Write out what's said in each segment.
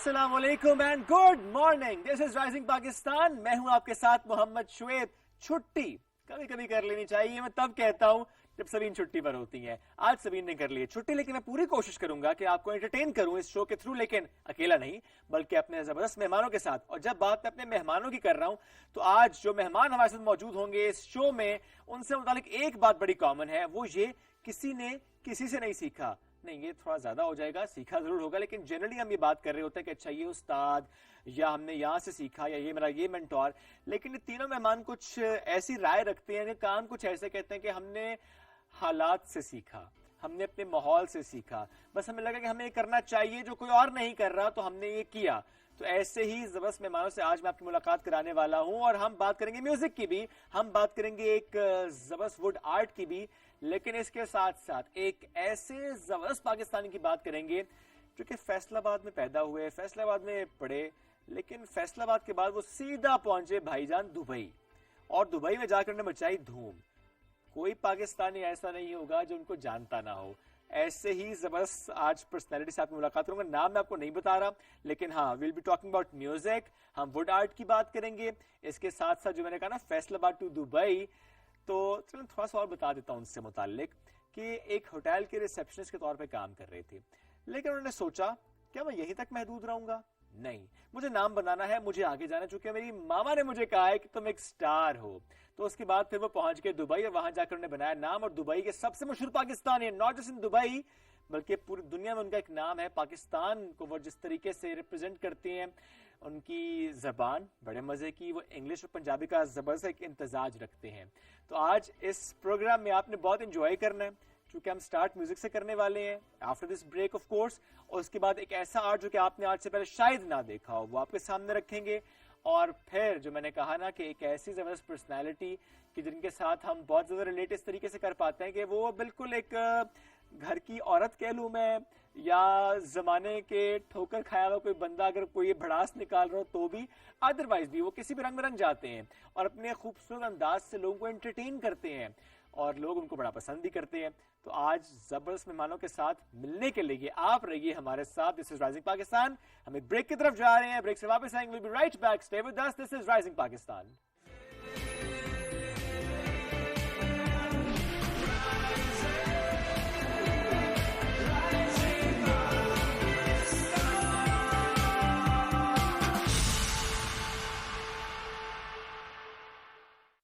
अस्सलाम वालेकुम and good morning. This is rising Pakistan. मैं हूं आपके साथ मोहम्मद शुएब। छुट्टी कभी कभी कर लेनी चाहिए, मैं तब कहता हूं जब सबीन छुट्टी पर होती हैं। आज सबीन ने कर ली है छुट्टी, लेकिन मैं पूरी कोशिश करूंगा कि आपको एंटरटेन करूं इस शो के थ्रू, लेकिन अकेला नहीं बल्कि अपने जबरदस्त मेहमानों के साथ। और जब बात मैं अपने मेहमानों की कर रहा हूं तो आज जो मेहमान हमारे साथ मौजूद होंगे इस शो में, उनसे मुतालिक एक बात बड़ी कॉमन है, वो ये किसी ने किसी से नहीं सीखा। नहीं, ये थोड़ा ज्यादा हो जाएगा, सीखा जरूर होगा, लेकिन जनरली हम ये बात कर रहे होते हैं कि अच्छा ये उस्ताद या हमने यहाँ से सीखा या ये मेरा ये मेंटोर। लेकिन ये तीनों मेहमान कुछ ऐसी राय रखते हैं कि काम कुछ ऐसे कहते हैं कि हमने हालात से सीखा, हमने अपने माहौल से सीखा, बस हमें लगा कि हमें ये करना चाहिए जो कोई और नहीं कर रहा तो हमने ये किया। तो ऐसे ही जबरदस्त मेहमानों से आज मैं आपकी मुलाकात कराने वाला हूं और हम बात करेंगे म्यूजिक की भी, हम बात करेंगे एक जबरदस्त वुड आर्ट की भी, लेकिन इसके साथ साथ एक ऐसे जबरदस्त पाकिस्तानी की बात करेंगे जो कि फैसलाबाद में पैदा हुए, फैसलाबाद में पढ़े, लेकिन फैसलाबाद के बाद वो सीधा पहुंचे भाईजान दुबई, और दुबई में जाकर उन्होंने मचाई धूम। कोई पाकिस्तानी ऐसा नहीं होगा जो उनको जानता ना हो। ऐसे ही जबरदस्त आज पर्सनैलिटी से आपकी मुलाकात करूंगा। नाम मैं आपको नहीं बता रहा, लेकिन हाँ, will be talking about music, हम वुड आर्ट की बात करेंगे। इसके साथ साथ जो मैंने कहा ना फैसलाबाद टू दुबई, तो चलो थोड़ा सा और बता देता हूँ उससे मुतालिक कि एक होटल के रिसेप्शनिस्ट के तौर पे काम कर रहे थे, लेकिन उन्होंने सोचा क्या मैं यहीं तक महदूद रहूंगा? नहीं, मुझे नाम बनाना है, मुझे आगे जाना, चूंकि मेरी मामा ने मुझे कहा है कि तुम एक स्टार हो। तो उसके बाद फिर वो पहुंच गए दुबई और वहां जाकर उन्होंने बनाया नाम, और दुबई के सबसे मशहूर Pakistani, not just in Dubai बल्कि पूरी दुनिया में उनका एक नाम है। पाकिस्तान को वो जिस तरीके से रिप्रेजेंट करते हैं, उनकी जबान बड़े मजे की, वो इंग्लिश और पंजाबी का जबरदस्त एक इम्तजाज रखते हैं। तो आज इस प्रोग्राम में आपने बहुत इंजॉय करना है, क्योंकि हम स्टार्ट म्यूजिक से करने वाले हैं after this break of course, और उसके बाद एक ऐसा आर्ट जो कि आपने आज से पहले शायद ना देखा हो वो आपके सामने रखेंगे। और फिर जो मैंने कहा ना कि एक ऐसी जबरदस्त पर्सनैलिटी कि जिनके साथ हम बहुत ज्यादा रिलेट इस तरीके से कर पाते हैं कि वो बिल्कुल एक घर की औरत कह लूं मैं, या जमाने के ठोकर खाया हुआ कोई बंदा अगर कोई भड़ास निकाल रहा हो तो भी, अदरवाइज भी वो किसी भी रंग में रंग जाते हैं और अपने खूबसूरत अंदाज से लोगों को एंटरटेन करते हैं और लोग उनको बड़ा पसंद भी करते हैं। तो आज जबरदस्त मेहमानों के साथ मिलने के लिए आप रहिए हमारे साथ। This is rising Pakistan. हम एक ब्रेक की तरफ जा रहे हैं, ब्रेक से वापस आएंगे, will be right back, stay with us. This is rising Pakistan.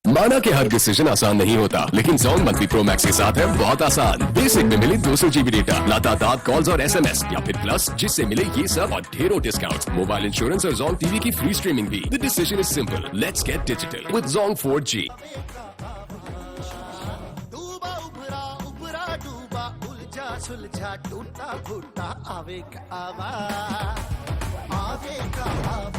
माना कि हर डिसीजन आसान नहीं होता, लेकिन Zong मंथली प्रो मैक्स के साथ है बहुत आसान। बेसिक में मिले 200 GB डेटा, लगातार कॉल्स और SMS, या फिर प्लस जिससे मिले ये सब और ढेरों डिस्काउंट, मोबाइल इंश्योरेंस और Zong TV की फ्री स्ट्रीमिंग भी। The decision is simple, let's get digital with Zong 4G। डूबा उभरा उभरा डूबा, उलझा सुलझा टूटा फूटा, आवेग आवा आवेग आवा।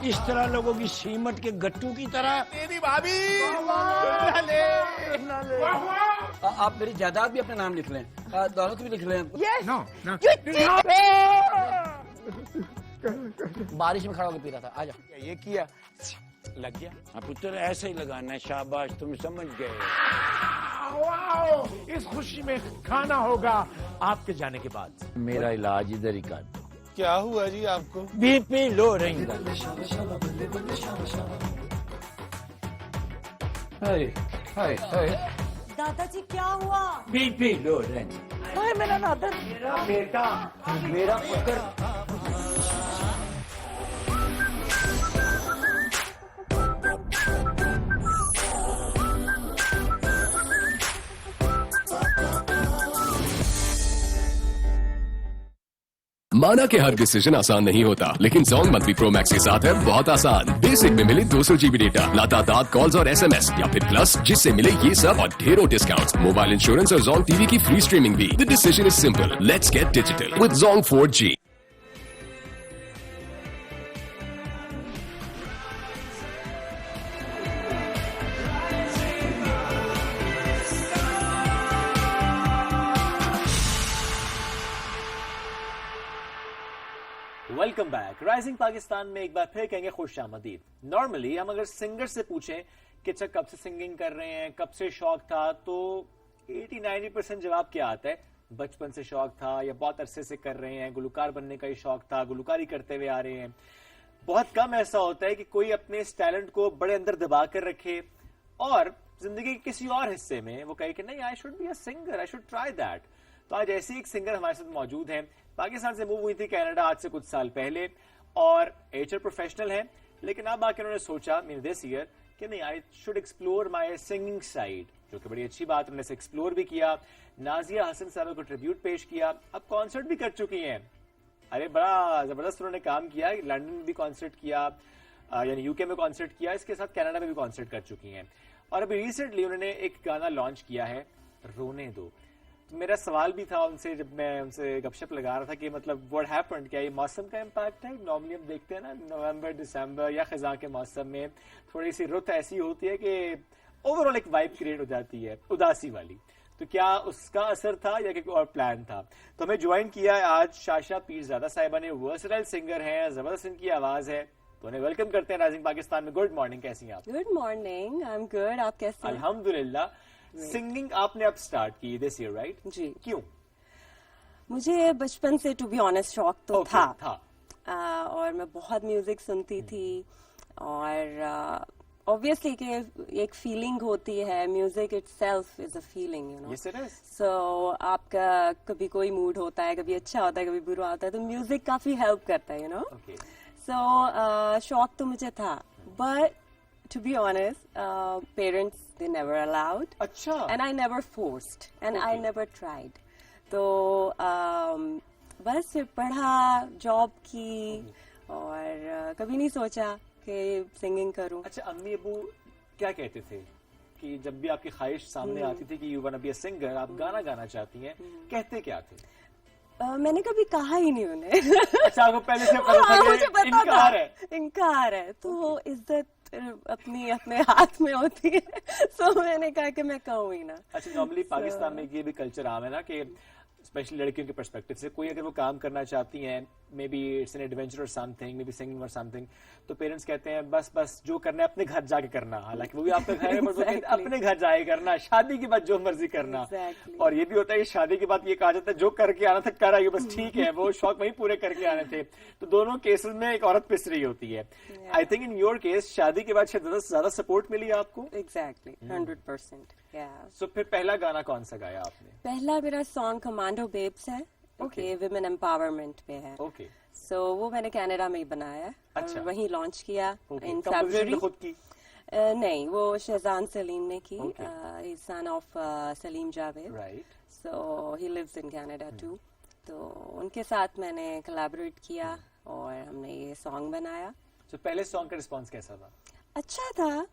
इस तरह लोगों की सीमट के गट्टू की तरह। मेरी भाभी आप मेरी जायदाद भी अपने नाम लिख लें, दौलत भी लिख लें। बारिश में खड़ा होकर पी रहा था। आजा, ये किया लग गया। अब पुत्र ऐसे ही लगाना है। शाबाश, तुम समझ गए। वाओ, इस खुशी में खाना होगा आपके जाने के बाद। मेरा इलाज इधर ही कर दो। क्या हुआ जी आपको? बीपी लो रहेगा। दादाजी क्या हुआ? बीपी लो रहेगा। हाय मेरा नादर, मेरा बेटा, मेरा पुत्र। माना कि हर डिसीजन आसान नहीं होता, लेकिन Zong मंथली प्रो मैक्स के साथ है बहुत आसान। बेसिक में मिले 200 GB डेटा, लगातार कॉल्स और SMS, या फिर प्लस जिससे मिले ये सब और ढेरों डिस्काउंट, मोबाइल इंश्योरेंस और Zong TV की फ्री स्ट्रीमिंग भी। The decision is simple, let's get digital with Zong 4G। Welcome back. Rising Pakistan में एक बार फिर कहेंगे खुश आमदीद। नॉर्मली हम अगर सिंगर से पूछें कि अच्छा कब से सिंगिंग कर रहे हैं, कब से शौक था, तो 80-90% जवाब क्या आता है? बचपन से शौक था या बहुत अरसे से कर रहे हैं, गुलकार बनने का ही शौक था, गुलकारी करते हुए आ रहे हैं? बहुत कम ऐसा होता है कि कोई अपने इस टैलेंट को बड़े अंदर दबा कर रखे और जिंदगी के किसी और हिस्से में वो कहे कि नहीं, I should be a singer, I should try that. तो आज ऐसी एक सिंगर हमारे साथ मौजूद है. पाकिस्तान से मूव हुई थी कनाडा आज से कुछ साल पहले और एचआर प्रोफेशनल है, लेकिन अब आके उन्होंने सोचा मीन दिस ईयर कि नहीं, I should explore my singing side, जो कि बड़ी अच्छी बात. उन्होंने इसे एक्सप्लोर भी किया, नाजिया हसन साहब को ट्रिब्यूट पेश किया, अब कॉन्सर्ट भी कर चुकी हैं. अरे बड़ा जबरदस्त उन्होंने काम किया. लंदन में भी कॉन्सर्ट किया, यानी यूके में कॉन्सर्ट किया, इसके साथ कनाडा में भी कॉन्सर्ट कर चुकी हैं. और अभी रिसेंटली उन्होंने एक गाना लॉन्च किया है, रोने दो. तो मेरा सवाल भी था उनसे जब मैं उनसे गपशप लगा रहा था कि मतलब व्हाट हैपेंड, क्या ये मौसम का इम्पैक्ट है? नॉर्मली हम देखते हैं ना नवंबर दिसंबर या खिजा के मौसम में थोड़ी सी रुत ऐसी होती है कि ओवरऑल एक वाइब क्रिएट हो जाती है उदासी वाली. तो क्या उसका असर था या कोई और प्लान था? तो हमें ज्वाइन किया है आज शाशा पीरजादा साहिबा ने. वर्सटाइल सिंगर हैं, जबरदस्त इनकी आवाज है, तो उन्हें वेलकम करते हैं राइजिंग पाकिस्तान में. गुड मॉर्निंग, कैसी हैं आप? Good morning, I am good. आप कैसे हैं? अल्हम्दुलिल्लाह. सिंगिंग आपने अब स्टार्ट की दिस ईयर, राइट? जी. क्यों? मुझे बचपन से टू बी ऑनेस्ट शौक तो Okay, था. और मैं बहुत म्यूजिक सुनती थी और ऑब्वियसली कि एक फीलिंग होती है. Music itself is a feeling, you know. Yes, it is. सो आपका कभी कोई मूड होता है, कभी अच्छा होता है, कभी बुरा होता है, तो म्यूजिक काफी हेल्प करता है, यू नो. Okay. सो शौक तो मुझे था, but to be honest, parents, they never allowed. अच्छा. And I never forced. And I Okay. never tried. तो बस फिर पढ़ा, जॉब की और कभी नहीं सोचा कि सिंगिंग करूं. अच्छा, अम्मी अबू क्या कहते थे कि जब भी आपकी ख्वाहिश सामने आती थी कि you want to be a singer, आप गाना गाना चाहती हैं, कहते क्या थे? मैंने कभी कहा ही नहीं उन्हें. अच्छा, आपको पहले से पता था मुझे कि पता इनकार था. है. इनकार है. तो इज्जत अपने हाथ में होती है. सो मैंने कहा कि मैं कहूँ ही ना. अच्छा, नॉर्मली पाकिस्तान में ये भी कल्चर आम है ना कि स्पेशली लड़कियों के पर्सपेक्टिव से कोई अगर वो काम करना चाहती हैं, may be it's an adventure और समथिंग, मे बी सिंगिंग और समथिंग, तो पेरेंट्स कहते हैं बस जो करना है अपने घर जाके करना. हालांकि वो भी आपका घर है, बट वो कहते हैं अपने घर जाके करना, शादी के बाद जो मर्जी करना. Exactly. और ये भी होता है कि शादी के बाद ये कहा जाता है जो करके आना था कर आइए, बस ठीक है. वो शौक वही पूरे करके आने थे. तो दोनों केसेस में एक औरत पिस रही होती है. I think in your case शादी के बाद शायद ज्यादा सपोर्ट मिली आपको. एग्जैक्टली 100%. सो फिर पहला गाना कौन सा गाया आपने? पहला मेरा सॉन्ग कमांडो बेब्स है. ओके, विमेन एम्पावरमेंट पे है. ओके. सो वो मैंने कनाडा में ही बनाया है. अच्छा. और वहीं लॉन्च किया इन कंपोजिशन फरवरी. खुद की? नहीं, वो शहजान सलीम ने की. Okay. Son of Salim Javed. Right. So he lives in Canada too. तो उनके साथ मैंने कोलैबोरेट किया और हमने ये सॉन्ग बनाया. तो पहले सॉन्ग का रिस्पांस कैसा था? अच्छा था.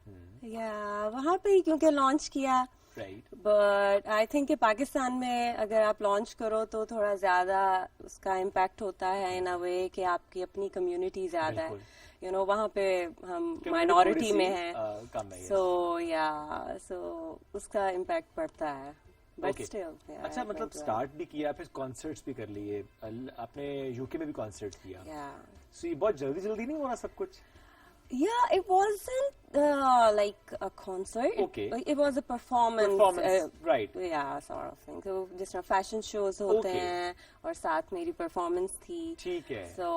या वहाँ पे ही क्योंकि लॉन्च किया. राइट. बट आई थिंक कि पाकिस्तान में अगर आप लॉन्च करो तो थोड़ा ज्यादा उसका इम्पैक्ट होता है इन अ वे कि आपकी अपनी कम्युनिटी ज्यादा है. यू नो, वहाँ पे हम माइनॉरिटी में हैं. कम है. सो उसका इम्पैक्ट पड़ता है. But still. अच्छा, मतलब स्टार्ट भी किया, फिर कॉन्सर्ट्स भी कर लिए, आपने यूके में भी कॉन्सर्ट किया. सो ये बहुत जल्दी नहीं हो रहा सब कुछ? Yeah, it wasn't like a concert. Okay. It was a performance. Right. Yeah, sort of thing. So जिस तरह fashion shows होते Okay. हैं और साथ मेरी performance थी. ठीक है. So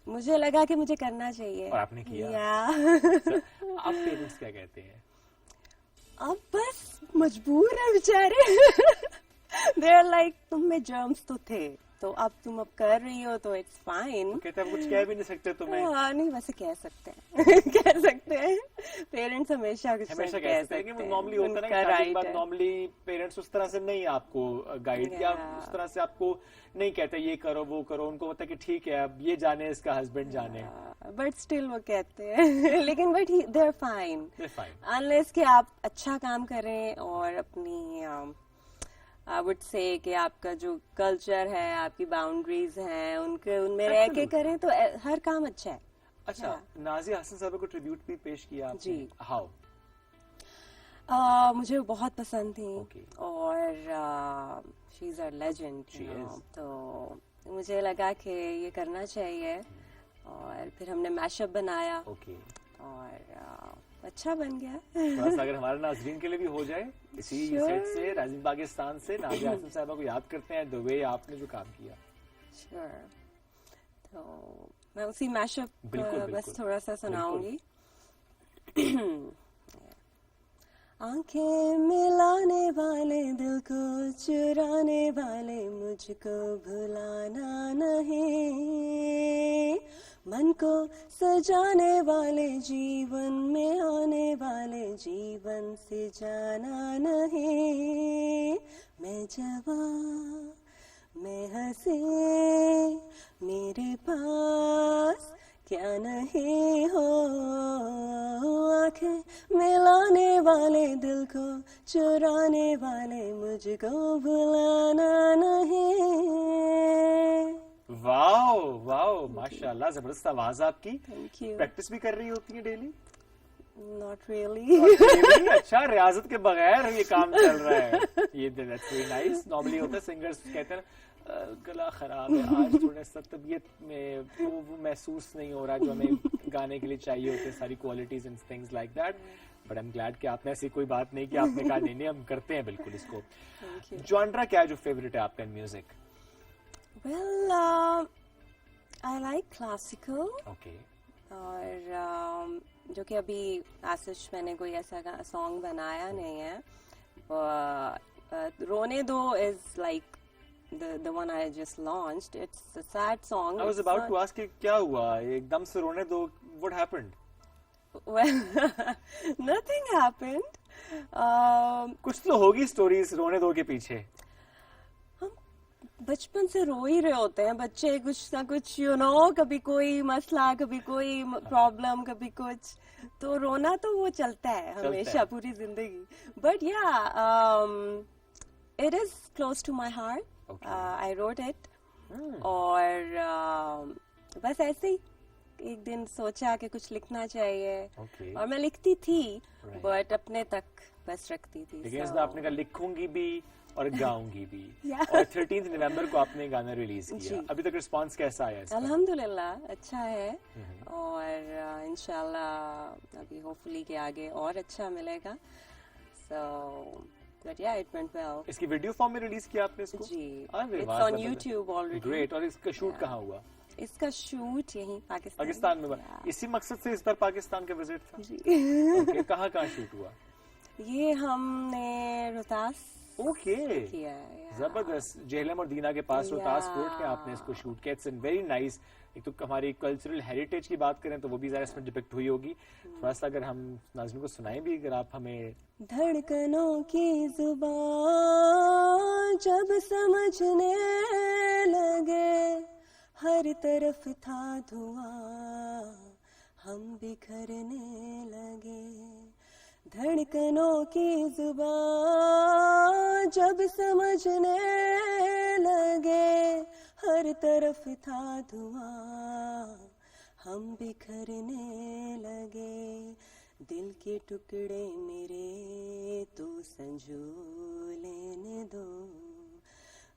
मुझे लगा कि मुझे करना चाहिए. और आपने किया? Yeah. आप पेरेंट्स क्या कहते हैं? अब बस मजबूर है बेचारे. They're like तुम में germs तो थे, तो अब तुम अब कर रही हो तो इट्स फाइन. कहते हैं कुछ कह भी नहीं सकते तुम्हें. नहीं, वैसे कह सकते हैं. कह सकते हैं. पेरेंट्स हमेशा कुछ हमेशा कह कह सकते हैं कि वो नॉर्मली होता है ना कि शादी के बाद नॉर्मली पेरेंट्स उस तरह से नहीं आपको गाइड या उस तरह से आपको नहीं कहते ये करो वो करो. उनको होता है कि ठीक है अब ये जाने इसका हस्बैंड जाने. बट स्टिल वो कहते हैं. लेकिन but they are fine unless कि आप अच्छा काम करें और अपनी आई वुड से कि आपका जो कल्चर है, आपकी बाउंड्रीज हैं, उनमें रह के करें तो हर काम अच्छा है. अच्छा, नाजिया हसन साहब को ट्रिब्यूट भी पेश किया आपने. जी. हाउ? मुझे वो बहुत पसंद थी. Okay. और शी इज अ लेजेंड. तो मुझे लगा कि ये करना चाहिए और फिर हमने मैशअप बनाया. Okay. और अच्छा बन गया. थोड़ा सा अगर हमारे नाज़रीन के लिए भी हो जाए इसी Sure. सेट से, राइजिंग पाकिस्तान से, नाज़िया आसिम साहिबा को याद करते हैं द वे आपने जो काम किया. Sure. तो मैं उसी मैशअप बिल्कुल, बस बिल्कुल. थोड़ा सा सुनाऊंगी. आंखें मिलाने वाले, दिल को चुराने वाले, मुझको भुलाना नहीं. मन को सजाने वाले, जीवन में आने वाले, जीवन से जाना नहीं. मैं जवां, मैं हंसी, मेरे पास क्या नहीं हो. आंखें मिलाने वाले, दिल को चुराने वाले, मुझको भुलाना नहीं. वाओ वाओ, माशाल्लाह, जबरदस्त आवाज आपकी. Thank you. प्रैक्टिस भी कर रही होती है डेली? Not really. अच्छा, रियाजत के बगैर ये काम चल रहा है. ये दैट्स वेरी नाइस. नॉर्मली होता है सिंगर्स कहते हैं गला खराब है आज, थोड़ा सा तबीयत में वो महसूस नहीं हो रहा जो हमें गाने के लिए चाहिए होते, सारी qualities and things like that. But I am glad कि आपने ऐसी कोई बात नहीं कि आपने कहा नहीं हम करते हैं बिल्कुल इसको. Thank you. जॉनरा क्या है जो फेवरेट है आपका in music? Well, I like classical. Okay. और जो कि अभी आशीष मैंने कोई ऐसा सॉन्ग बनाया नहीं है. रोने दो is like the one I just launched. It's a sad song. I was It's about not- to ask कि क्या हुआ एकदम से रोने दो? What happened? Well, nothing happened. कुछ तो होगी स्टोरीज रोने दो के पीछे. हम बचपन से रो ही रहे होते हैं बच्चे, कुछ ना कुछ कभी कोई मसला, कभी कोई प्रॉब्लम, कभी कुछ, तो रोना तो वो चलता है हमेशा पूरी जिंदगी. But yeah it is close to my heart. I wrote it. और बस ऐसे ही एक दिन सोचा कि कुछ लिखना चाहिए. Okay. और मैं लिखती थी Right. बट अपने तक बस रखती थी. लेकिन इस So- बार आपने कहा लिखूंगी भी और गाऊंगी भी. Yeah. और 13 नवंबर को आपने गाना रिलीज किया. जी. अभी तक रिस्पांस कैसा आया इसका? अल्हम्दुलिल्लाह अच्छा है. और इंशाल्लाह अभी होपफुली के आगे और अच्छा मिलेगा. So but yeah it went well. इसकी वीडियो फॉर्म में रिलीज किया आपने इसको? जी, अरे इट्स वाह, ऑन जबरदस्त. YouTube already. ग्रेट. और इसका शूट कहाँ हुआ? इसका शूट यहीं पाकिस्तान में हुआ. Yeah. इसी मकसद से इस बार पाकिस्तान का विजिट था? जी. ओके. कहाँ शूट हुआ? ये हमने रोहतास ओके. किया है. जबरदस्त. जेहलम और दीना के पास रोहतास Yeah. फोर्ट में आपने इसको शूट किया. It's very nice. एक तो हमारी कल्चरल हेरिटेज की बात करें तो वो भी ज़रा इसमें डिपिक्ट हुई होगी. थोड़ा सा अगर हम नाज़रीन को सुनाएं भी, अगर आप हमें. धड़कनों की जुबान जब समझने लगे, हर तरफ था धुआं, हम बिखरने लगे. धड़कनों की जुबान जब समझने लगे, हर तरफ था धुआं, हम बिखरने लगे. दिल के टुकड़े मेरे तू संजो लेने दो,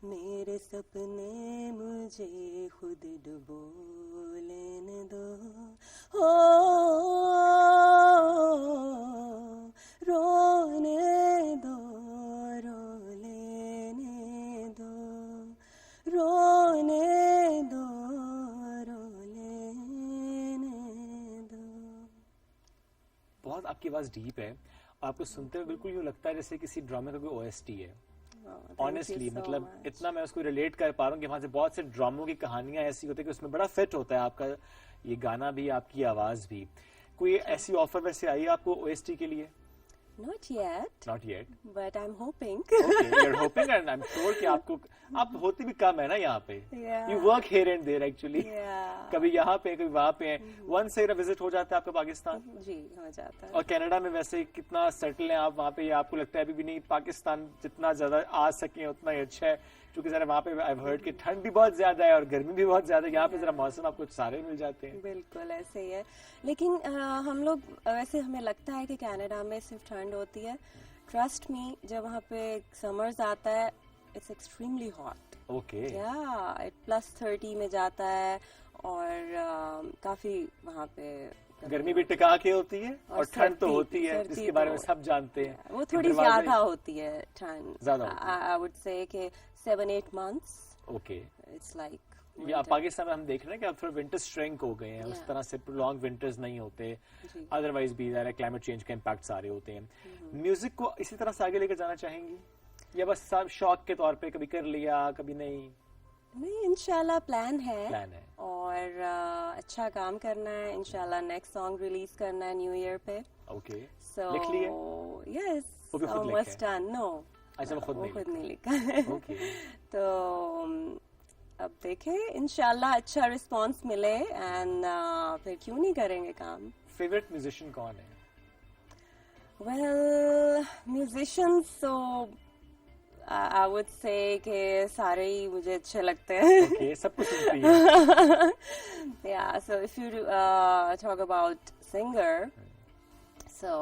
मेरे सपने मुझे खुद डुबो लेने दो. ओ रोने दो, रो लेने दो, रोने दो, रो लेने दो. बहुत आपकी आवाज डीप है. आपको सुनते हुए बिल्कुल यूं लगता है जैसे किसी ड्रामे का कोई ओएसटी है. ऑनेस्टली मतलब इतना मैं उसको रिलेट कर पा रहा हूँ कि वहां से बहुत से ड्रामों की कहानियां ऐसी होती है कि उसमें बड़ा फिट होता है आपका ये गाना भी, आपकी आवाज भी. कोई ऐसी ऑफर वैसे आई आपको ओएसटी के लिए? Not yet, नॉट येट. but I'm hoping. Okay. You are hoping and I am sure कि आपको, आप होती भी कम है ना यहाँ पे. Yeah. You work here and there actually. Yeah. कभी यहाँ पे कभी वहां पे. वन से विजिट हो जाता है आपका पाकिस्तान? जी हो जाता है. और कनाडा में वैसे कितना सेटल हैं आप वहाँ पे, या आपको लगता है अभी भी नहीं पाकिस्तान जितना ज्यादा आ सके उतना ही अच्छा है? क्योंकि जरा वहाँ पे आई हर्ड कि ठंड भी बहुत ज्यादा है और गर्मी भी बहुत ज्यादा है. यहाँ पे जरा मौसम आपको सारे मिल जाते हैं. बिल्कुल ऐसे ही है. लेकिन हम लोग वैसे हमें लगता है कि कनाडा में सिर्फ ठंड होती है. ट्रस्ट मी, जब वहाँ पे समर्स आता है इट्स एक्सट्रीमली हॉट. ओके. या +30 में जाता है और काफी वहाँ पे गर्मी भी टिका के होती है और ठंड तो सर्दी- होती है, सर्दी जिसके बारे में तो- सब जानते हैं वो कि थोड़ी दरवाजे- ज्यादा होती है ठंड. ज्यादा होती है. आई वुड से कि 7-8 months. ओके. It's like या पाकिस्तान में हम देख रहे हैं कि अब थोड़ा विंटर स्ट्रेंक हो गए हैं, उस Yeah. तरह से लॉन्ग विंटर्स नहीं होते, जी. अदरवाइज भी क्लाइमेट चेंज के इम्पैक्ट सारे होते हैं. म्यूजिक को इसी तरह से आगे लेकर जाना चाहेंगी या बस सब शौक के तौर पे कभी कर लिया कभी नहीं? नहीं, इंशाल्लाह प्लान है. प्लान है. और अच्छा काम करना है. इंशाल्लाह नेक्स्ट सॉन्ग रिलीज करना है न्यू ईयर पे. ओके. So लिख लिए? yes, वो भी खुद लिखे almost done. No, अच्छा, वो खुद वो नहीं खुद लिखा. नहीं लिखा है. ओके. तो अब देखें, इंशाल्लाह अच्छा रिस्पांस मिले एंड फिर क्यों नहीं करेंगे काम. फेवरेट म्यूजिशियन कौन है? Well, musicians, so I would say कि सारे ही मुझे अच्छे लगते हैं. ओके, सब कुछ सुनती है. Yeah, so if you talk about singer, so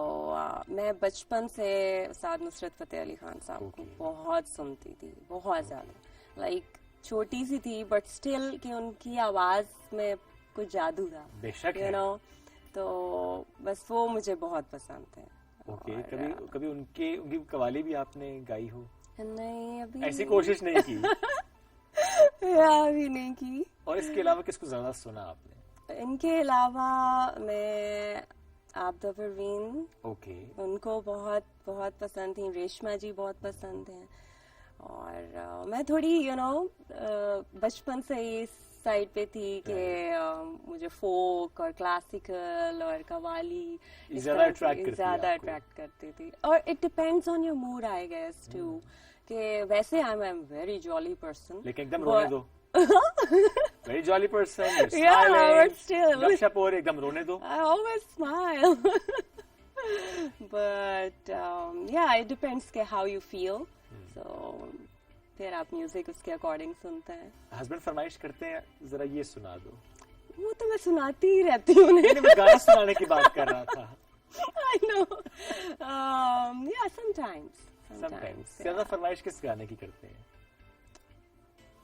मैं बचपन से उस्ताद नुसरत फतेह अली खान साहब को Okay. बहुत सुनती थी, बहुत ज्यादा. Like छोटी सी थी बट स्टिल कि उनकी आवाज में कुछ जादू था. बेशक You है. know, तो बस वो मुझे बहुत पसंद थे. ओके. और, कभी कभी उनकी कवाली भी आपने गाई हो? नहीं, अभी ऐसी कोशिश नहीं की. अभी नहीं की. और इसके अलावा किसको ज्यादा सुना आपने? इनके अलावा मैं आबदा परवीन, ओके. उनको बहुत बहुत पसंद थी. रेशमा जी बहुत पसंद हैं. और मैं थोड़ी बचपन से ही इस साइड पे थी कि मुझे फोक और क्लासिकल और कवाली इस ज्यादा तरह की attract करती है ज्यादा आपको. अट्रैक्ट करती थी. और it depends on your mood I guess too. कि वैसे I am very jolly person. लेकिन एकदम रोने दो. Very jolly person. Yeah, but still. गपशप हो रही, एकदम रोने दो. I always smile. But yeah, it depends के how you feel. So फिर आप म्यूजिक उसके अकॉर्डिंग सुनते हैं. हस्बैंड फरमाइश करते हैं जरा ये सुना दो. वो तो मैं सुनाती ही रहती हूँ उन्हें. मैं गाना सुनाने की बात कर रहा था. I know. Yeah, sometimes. Sometimes. yeah. ज्यादा फरमाइश किस गाने की करते हैं?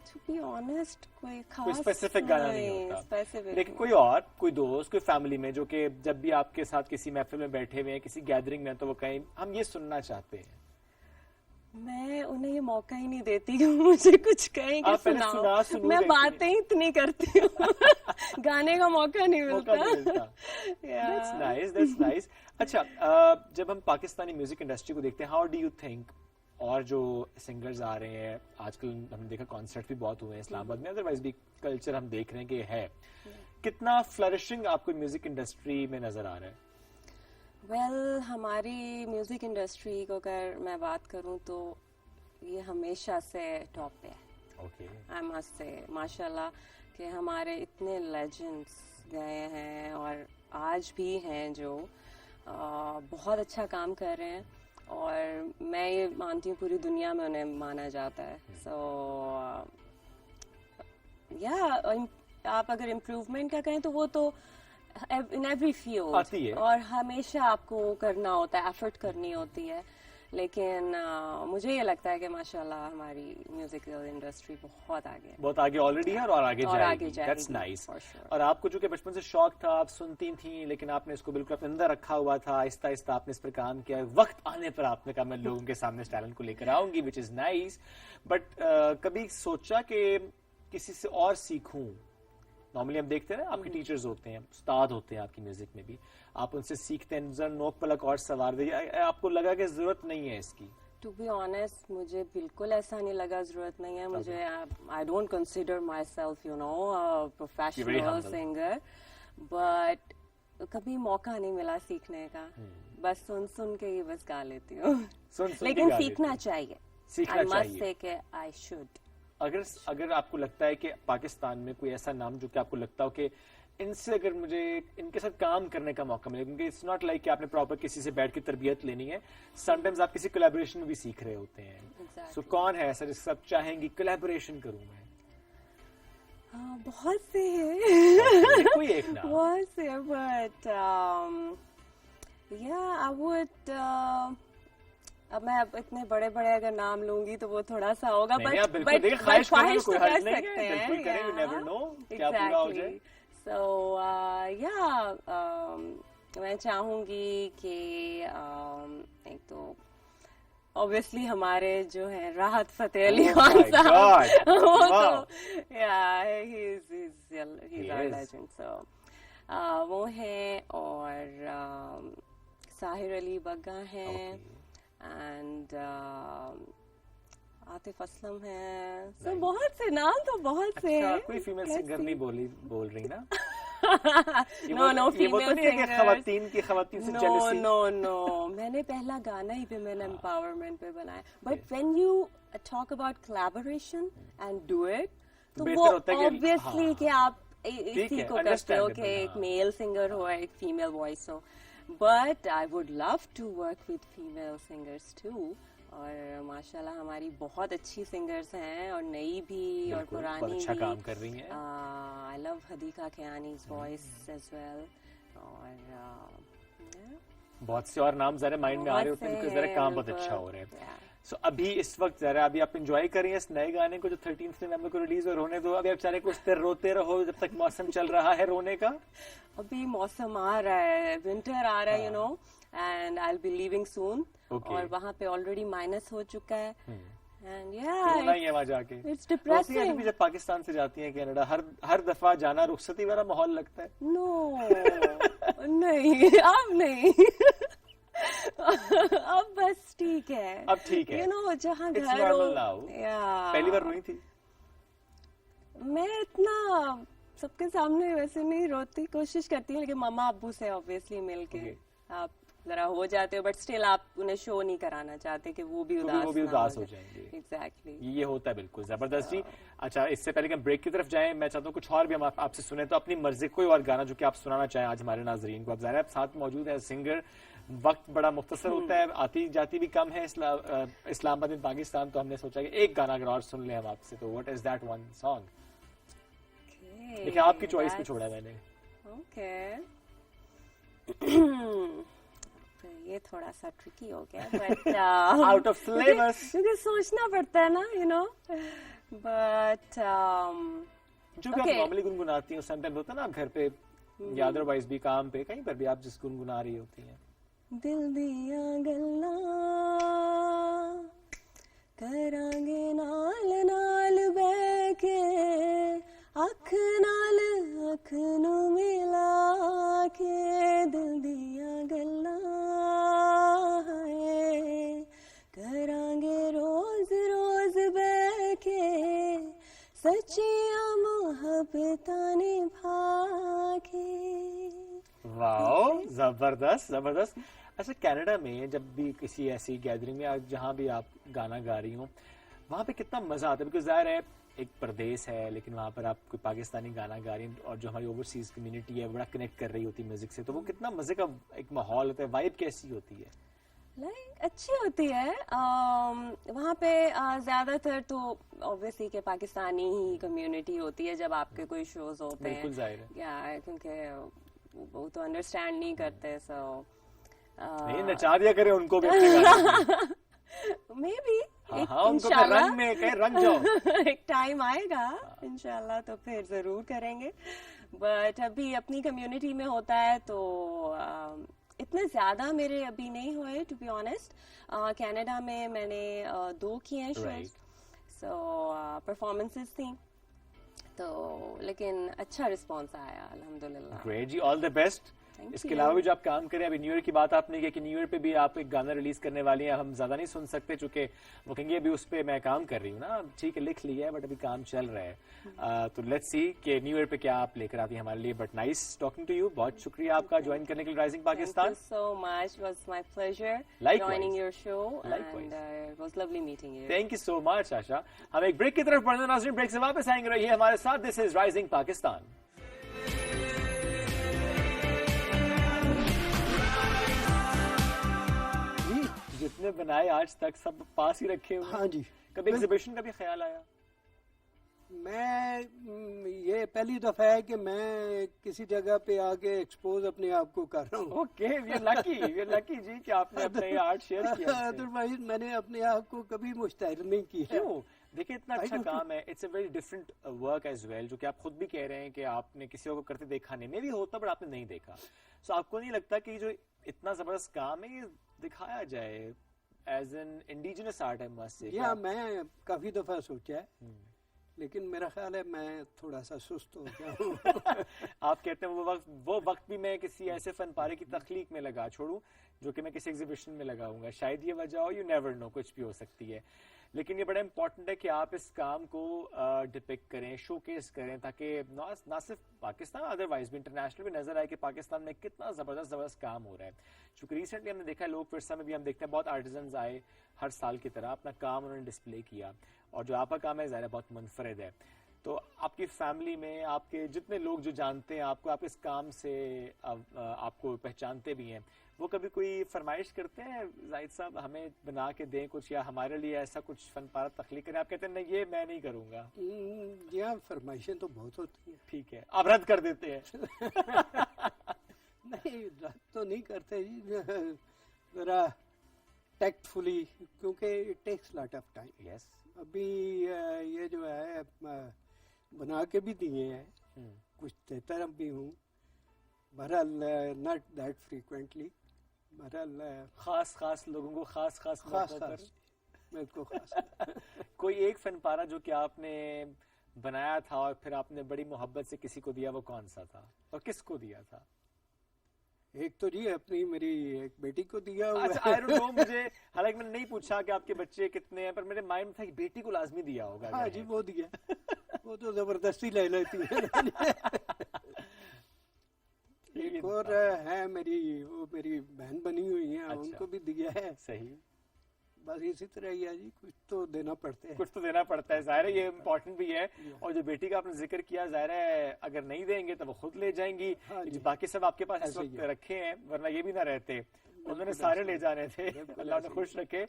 To be honest, कोई खास कोई स्पेसिफिक गाना नहीं होता. specific लेकिन कोई और कोई दोस्त कोई फैमिली में जो कि जब भी आपके साथ किसी महफिल में बैठे हुए हैं किसी गैदरिंग में तो वो कहें हम ये सुनना चाहते हैं. मैं उन्हें ये मौका ही नहीं देती कि मुझे कुछ कहें कि आप पहले सुना सुनाओ. सुनू मैं देखती बातें ही इतनी करती हूँ. गाने का मौका नहीं मौका नहीं मिलता. मिलता. Yeah. That's nice, that's nice. अच्छा, जब हम पाकिस्तानी म्यूजिक इंडस्ट्री को देखते हैं, हाउ डू यू थिंक, और जो सिंगर्स आ रहे हैं आजकल हमने देखा कॉन्सर्ट भी बहुत हुए हैं इस्लामाबाद में, अदरवाइज भी कल्चर हम देख रहे हैं कि है, कितना फ्लरिशिंग आपको म्यूजिक इंडस्ट्री में नजर आ रहा है? वेल, हमारी म्यूजिक इंडस्ट्री को अगर मैं बात करूं तो ये हमेशा से टॉप पे है. ओके. आई मस्ट से माशाल्लाह कि हमारे इतने लेजेंड्स गए हैं और आज भी हैं जो बहुत अच्छा काम कर रहे हैं. और मैं ये मानती हूँ पूरी दुनिया में उन्हें माना जाता है. सो या आप अगर इम्प्रूवमेंट का कहें तो वो तो इन एवरी फील्ड आती है. और हमेशा आपको करना होता है, एफर्ट करनी होती है. लेकिन मुझे ये लगता है कि माशाल्लाह हमारी म्यूजिकल इंडस्ट्री बहुत आगे है. बहुत आगे ऑलरेडी है और आगे और आगे जाएगी. जाएगी, दैट्स नाइस. for sure. और आपको जो कि बचपन से शौक था, आप सुनती थी लेकिन आपने इसको बिल्कुल अपने अंदर रखा हुआ था, आहिस्ता आहिस्ता आपने इस पर काम किया. वक्त आने पर आपने कहा मैं लोगों के सामने इस टैलेंट को लेकर आऊंगी, विच इज नाइस. बट कभी सोचा कि किसी से और सीखूं? नॉर्मली हम देखते हैं ना आपके टीचर्स होते हैं, उस्ताद होते हैं आपकी म्यूजिक में भी, आप उनसे सीखते हैं, जरा नोक पलक और सवार दे, आपको लगा कि जरूरत नहीं है इसकी? टू बी ऑनेस्ट मुझे बिल्कुल ऐसा नहीं लगा जरूरत नहीं है. मुझे I don't consider my self professional humble. Singer, but कभी मौका नहीं मिला सीखने का. बस सुन सुन के ही बस गा लेती हूँ. सुन के लेकिन गा लेती सीखना हूँ. चाहिए. सीखना आई मस्ट चाहिए. से कि आई शुड. अगर आपको लगता है कि पाकिस्तान में कोई ऐसा नाम जो कि आपको लगता हो कि इनसे अगर मुझे इनके साथ काम करने का मौका मिले, क्योंकि इट्स नॉट लाइक कि आपने प्रॉपर किसी से बैठ के तरबियत लेनी है, समटाइम्स आप किसी कोलैबोरेशन में भी सीख रहे होते हैं. Exactly. सो कौन है ऐसा जिससे आप चाहेंगी कोलैबोरेशन करूं मैं? बहुत से हैं. कोई एक नाम. बहुत से, बट या आई वुड. अब मैं अब इतने बड़े बड़े अगर नाम लूंगी तो वो थोड़ा सा होगा. नहीं, आप बिल्कुल देखिए, ख्वाहिश करने में कोई हर्ज नहीं है, बिल्कुल करें, you never know, क्या पूरा हो जाए. So yeah, मैं चाहूंगी कि एक तो obviously हमारे जो है राहत फतेह अली खान my साहब, God. वो Wow. तो yeah, he's our is. legend. So वो हैं, और साहिर अली बग्गा हैं, and आतिफ असलम हैं. So बहुत से नाम तो बहुत से अच्छा, हैं. कोई फीमेल सिंगर नहीं बोल रही ना? No, ये वो तो female नहीं है कि singers. खवातीन से No, jealousy? no. मैंने पहला गाना ही women empowerment पे बनाया. But when you talk about collaboration and do it, तो बेहतर वो होता है कि- obviously हाँ। कि आप ठीक इसी है, को करते हो understandable, कि एक हाँ। मेल सिंगर हो एक फीमेल वॉइस हो. But I would love to work with female singers too. और माशाल्लाह हमारी बहुत अच्छी सिंगर्स हैं, और नई भी और बिल्कुल, पुरानी बहुत अच्छा भी. काम कर रही हैं. I love Hadika Kiani's voice as well. और yeah. बहुत से और नाम जरा माइंड में आ रहे होते हैं because जरा काम बहुत अच्छा हो रहा है. Yeah. सो अभी इस वक्त जरा अभी आप एंजॉय करिए इस नए गाने को जो 13 नवंबर को रिलीज और होने दो. अभी आप बेचारे कुछ देर रोते रहो जब तक मौसम चल रहा है रोने का. अभी मौसम आ रहा है, विंटर आ रहा है, you know, and I will be leaving soon. Okay. और वहाँ पे ऑलरेडी माइनस हो चुका है, एंड रोना ही है वहाँ जाके. इट्स रोती हैं डिप्रेसिंग. अभी जब पाकिस्तान से जाती हैं कनाडा हर दफा जाना रुखसती वाला माहौल लगता है. नो नहीं, अब नहीं. अब बस ठीक है. अब ठीक है. यू नो, जहाँ It's घर हो. normal now. Yeah. पहली बार रोई थी? मैं इतना सबके सामने वैसे नहीं रोती, कोशिश करती हूँ, लेकिन मम्मा अब्बू से ऑब्वियसली मिल के Okay. आप जरा हो जाते हो, बट स्टिल आप उन्हें शो नहीं कराना चाहते कि वो भी उदास हो जाएंगे. एग्जैक्टली. ये होता है बिल्कुल जबरदस्त जी. अच्छा, इससे पहले कि हम ब्रेक की तरफ जाएं, मैं चाहता हूँ कुछ और भी हम आपसे सुने. तो अपनी मर्जी कोई और गाना जो कि आप सुनाना चाहें आज हमारे नाजरीन को. आप ज़ाहिर है आप साथ मौजूद है सिंगर, वक्त बड़ा मुख्तसर होता है, आती जाती भी कम है इस्लामाबाद में पाकिस्तान, तो हमने सोचा कि एक गाना अगर और सुन लें हम आपसे, तो what is that one song? देखिए आपकी चॉइस पे छोड़ा मैंने. ओके. ये थोड़ा सा ट्रिकी हो गया, बट आउट ऑफ सिलेबस. क्योंकि सोचना पड़ता है ना, यू नो, बट जो भी आप नॉर्मली गुनगुनाती हैं, समटाइम होता है ना आप घर पे या अदरवाइज भी काम पे कहीं पर भी आप जिस गुनगुना रही होती हैं. दिल दिया गल्ला करांगे नाल नाल बैके, अख नाल अख नू मिला के, दिल दिया गल्ला है करांगे रोज रोज बैके, सच्चिया मोहब्बतां निभा के. वाओ, जबरदस्त जबरदस्त. अच्छा, कनाडा में जब भी किसी ऐसी गैदरिंग में जहाँ भी आप गाना गा रही हो, वहाँ पे कितना मजा आता है? बिकॉज जाहिर है एक प्रदेश है, लेकिन वहाँ पर आप कोई पाकिस्तानी गाना गा रही हैं और जो हमारी ओवरसीज कम्युनिटी है बड़ा कनेक्ट कर रही होती है म्यूजिक से, तो वो कितना मजे का एक माहौल होता है, वाइब कैसी होती है? लाइक अच्छी होती है. वहाँ पे ज्यादातर तो ऑब्वियसली के पाकिस्तानी ही कम्युनिटी होती है जब आपके कोई शोज होते हैं. बिल्कुल जाहिर है. या क्योंकि वो तो अंडरस्टैंड नहीं करते, सो नहीं, नचा दिया करे उनको भी अपने गाने. मे बी हाँ, उनको तो रंग में कहीं रंग जाओ. एक टाइम आएगा इंशाल्लाह, तो फिर जरूर करेंगे. बट अभी अपनी कम्युनिटी में होता है तो इतने ज्यादा मेरे अभी नहीं हुए, टू बी ऑनेस्ट. कनाडा में मैंने 2 किए हैं शोज, सो परफॉर्मेंसेस थी, तो लेकिन अच्छा रिस्पॉन्स आया अल्हम्दुलिल्लाह. ग्रेट जी, ऑल द बेस्ट. Thank इसके you. अलावा भी जो आप काम करें, अभी न्यू ईयर की बात आपने की कि न्यू ईयर पे भी आप एक गाना रिलीज करने वाली हैं. हम ज्यादा नहीं सुन सकते चूंकि वो कहेंगे अभी उस पे मैं काम कर रही हूँ ना. ठीक है, लिख लिया है बट अभी काम चल रहा है. तो लेट्स सी कि न्यू ईयर पे क्या आप लेकर आती हैं हमारे लिए. But nice talking to you. बहुत शुक्रिया आपका ज्वाइन करने के लिए rising Pakistan. Thank you so much. It was my pleasure Likewise. joining your show. Likewise. And it was lovely meeting you. Thank you so much Asha. हम एक ब्रेक की तरफ बढ़ने नाज़रीन, ब्रेक से वापस आएंगे. रहिए हमारे साथ. This is rising Pakistan. जितने बनाए आज तक सब पास ही रखे हुए. हाँ जी. कभी एग्जीबिशन का भी ख्याल आया? میں یہ پہلی دفعہ ہے کہ میں کسی جگہ پہ آ کے ایکسپوز اپنے آپ کو کر رہا ہوں. اوکے وی لکی جی کہ آپ نے اپنا یہ آرٹ شیئر کیا ہم سے. ادروائز میں نے اپنے آپ کو کبھی مشتہر نہیں کیا. کیوں؟ دیکھیں اتنا اچھا کام ہے. It's a very different work as well, جو کہ آپ خود بھی کہہ رہے ہیں کہ آپ نے کسی کو کرتے دیکھا نہیں, میں بھی ہوتا بٹ آپ نے نہیں دیکھا. سو آپ کو نہیں لگتا کہ جو اتنا زبردست کام ہے یہ دکھایا جائے ایز این انڈیجنس آرٹ ہے مست سے؟ یا میں کافی دفعہ سوچا ہے لیکن میرا خیال ہے میں تھوڑا سا سست ہو گیا ہوں. آپ کہتے ہیں وہ وقت بھی میں کسی ایسے فن پارے کی تخلیق میں لگا چھوڑوں جو کہ میں کسی ایگزیبیشن میں لگاؤں گا. شاید یہ وجہ ہو, یو نیور نو, کچھ بھی ہو سکتی ہے. لیکن یہ بڑا امپورٹنٹ ہے کہ آپ اس کام کو ڈپکٹ کریں, شو کیس کریں, تاکہ نہ صرف پاکستان ادروائز بھی انٹرنیشنل بھی نظر آئے کہ پاکستان میں کتنا زبردست کام ہو رہا ہے. چونکہ ریسنٹلی ہم نے دیکھا ہے لوک ورثہ میں بھی ہم دیکھتے ہیں بہت آرٹیزنز آئے ہر سال کی طرح, اپنا کام انہوں نے ڈسپلے کیا, اور جو آپ کا کام ہے ظاہر بہت منفرد ہے. تو آپ کی فیملی میں آپ کے جتنے لوگ جو جانتے ہیں آپ کو, آپ اس کام سے آپ کو پہچانتے بھی ہیں, وہ کبھی کوئی فرمائش کرتے ہیں زاہد صاحب ہمیں بنا کے دیں کچھ, یا ہمارے لیے ایسا کچھ فن پارہ تخلیق کریں؟ آپ کہتے ہیں نہیں یہ میں نہیں کروں گا. جی ہاں, فرمائشیں تو بہت ہوتی ہیں. ٹھیک ہے, آپ رد کر دیتے ہیں؟ نہیں رد تو نہیں کرتے جی, ذرا ٹیکٹ فلی, کیونکہ it takes lot of time. Yes. ابھی یہ جو ہے بنا کے بھی دیے ہیں, کچھ دیتا بھی ہوں, بہرحال ناٹ دیٹ فریکوینٹلی, بہرحال خاص لوگوں کو خاص موقعوں پر. میرے کو خاص کوئی ایک فن پارہ جو کہ آپ نے بنایا تھا اور پھر آپ نے بڑی محبت سے کسی کو دیا, وہ کون سا تھا اور کس کو دیا تھا؟ ایک تو جی اپنی میری ایک بیٹی کو دیا ہوا اچھا, آئی ڈونٹ نو, مجھے حالانکہ میں نے نہیں پوچھا کہ آپ کے بچے کتنے ہیں, پر میرے مائنڈ میں تھا کہ بیٹی کو لازمی دیا ہوگا. ہاں جی وہ دیا, وہ تو زبردستی لے لیتی ہے. ایک اور ہے میری, وہ میری بہن بنی ہوئی ہیں, ان کو بھی دیا ہے. صحیح. بس اسی طرح ہی ہے جی, کچھ تو دینا پڑتا ہے. کچھ تو دینا پڑتا ہے, ظاہر ہے یہ امپورٹنٹ بھی ہے. اور جو بیٹی کا آپ نے ذکر کیا, ظاہر ہے اگر نہیں دیں گے تو وہ خود لے جائیں گی. جو باقی سب آپ کے پاس اس وقت رکھے ہیں, ورنہ یہ بھی نہ رہتے, انہوں نے سارے لے جانے تھے. اللہ نے خوش رکھے.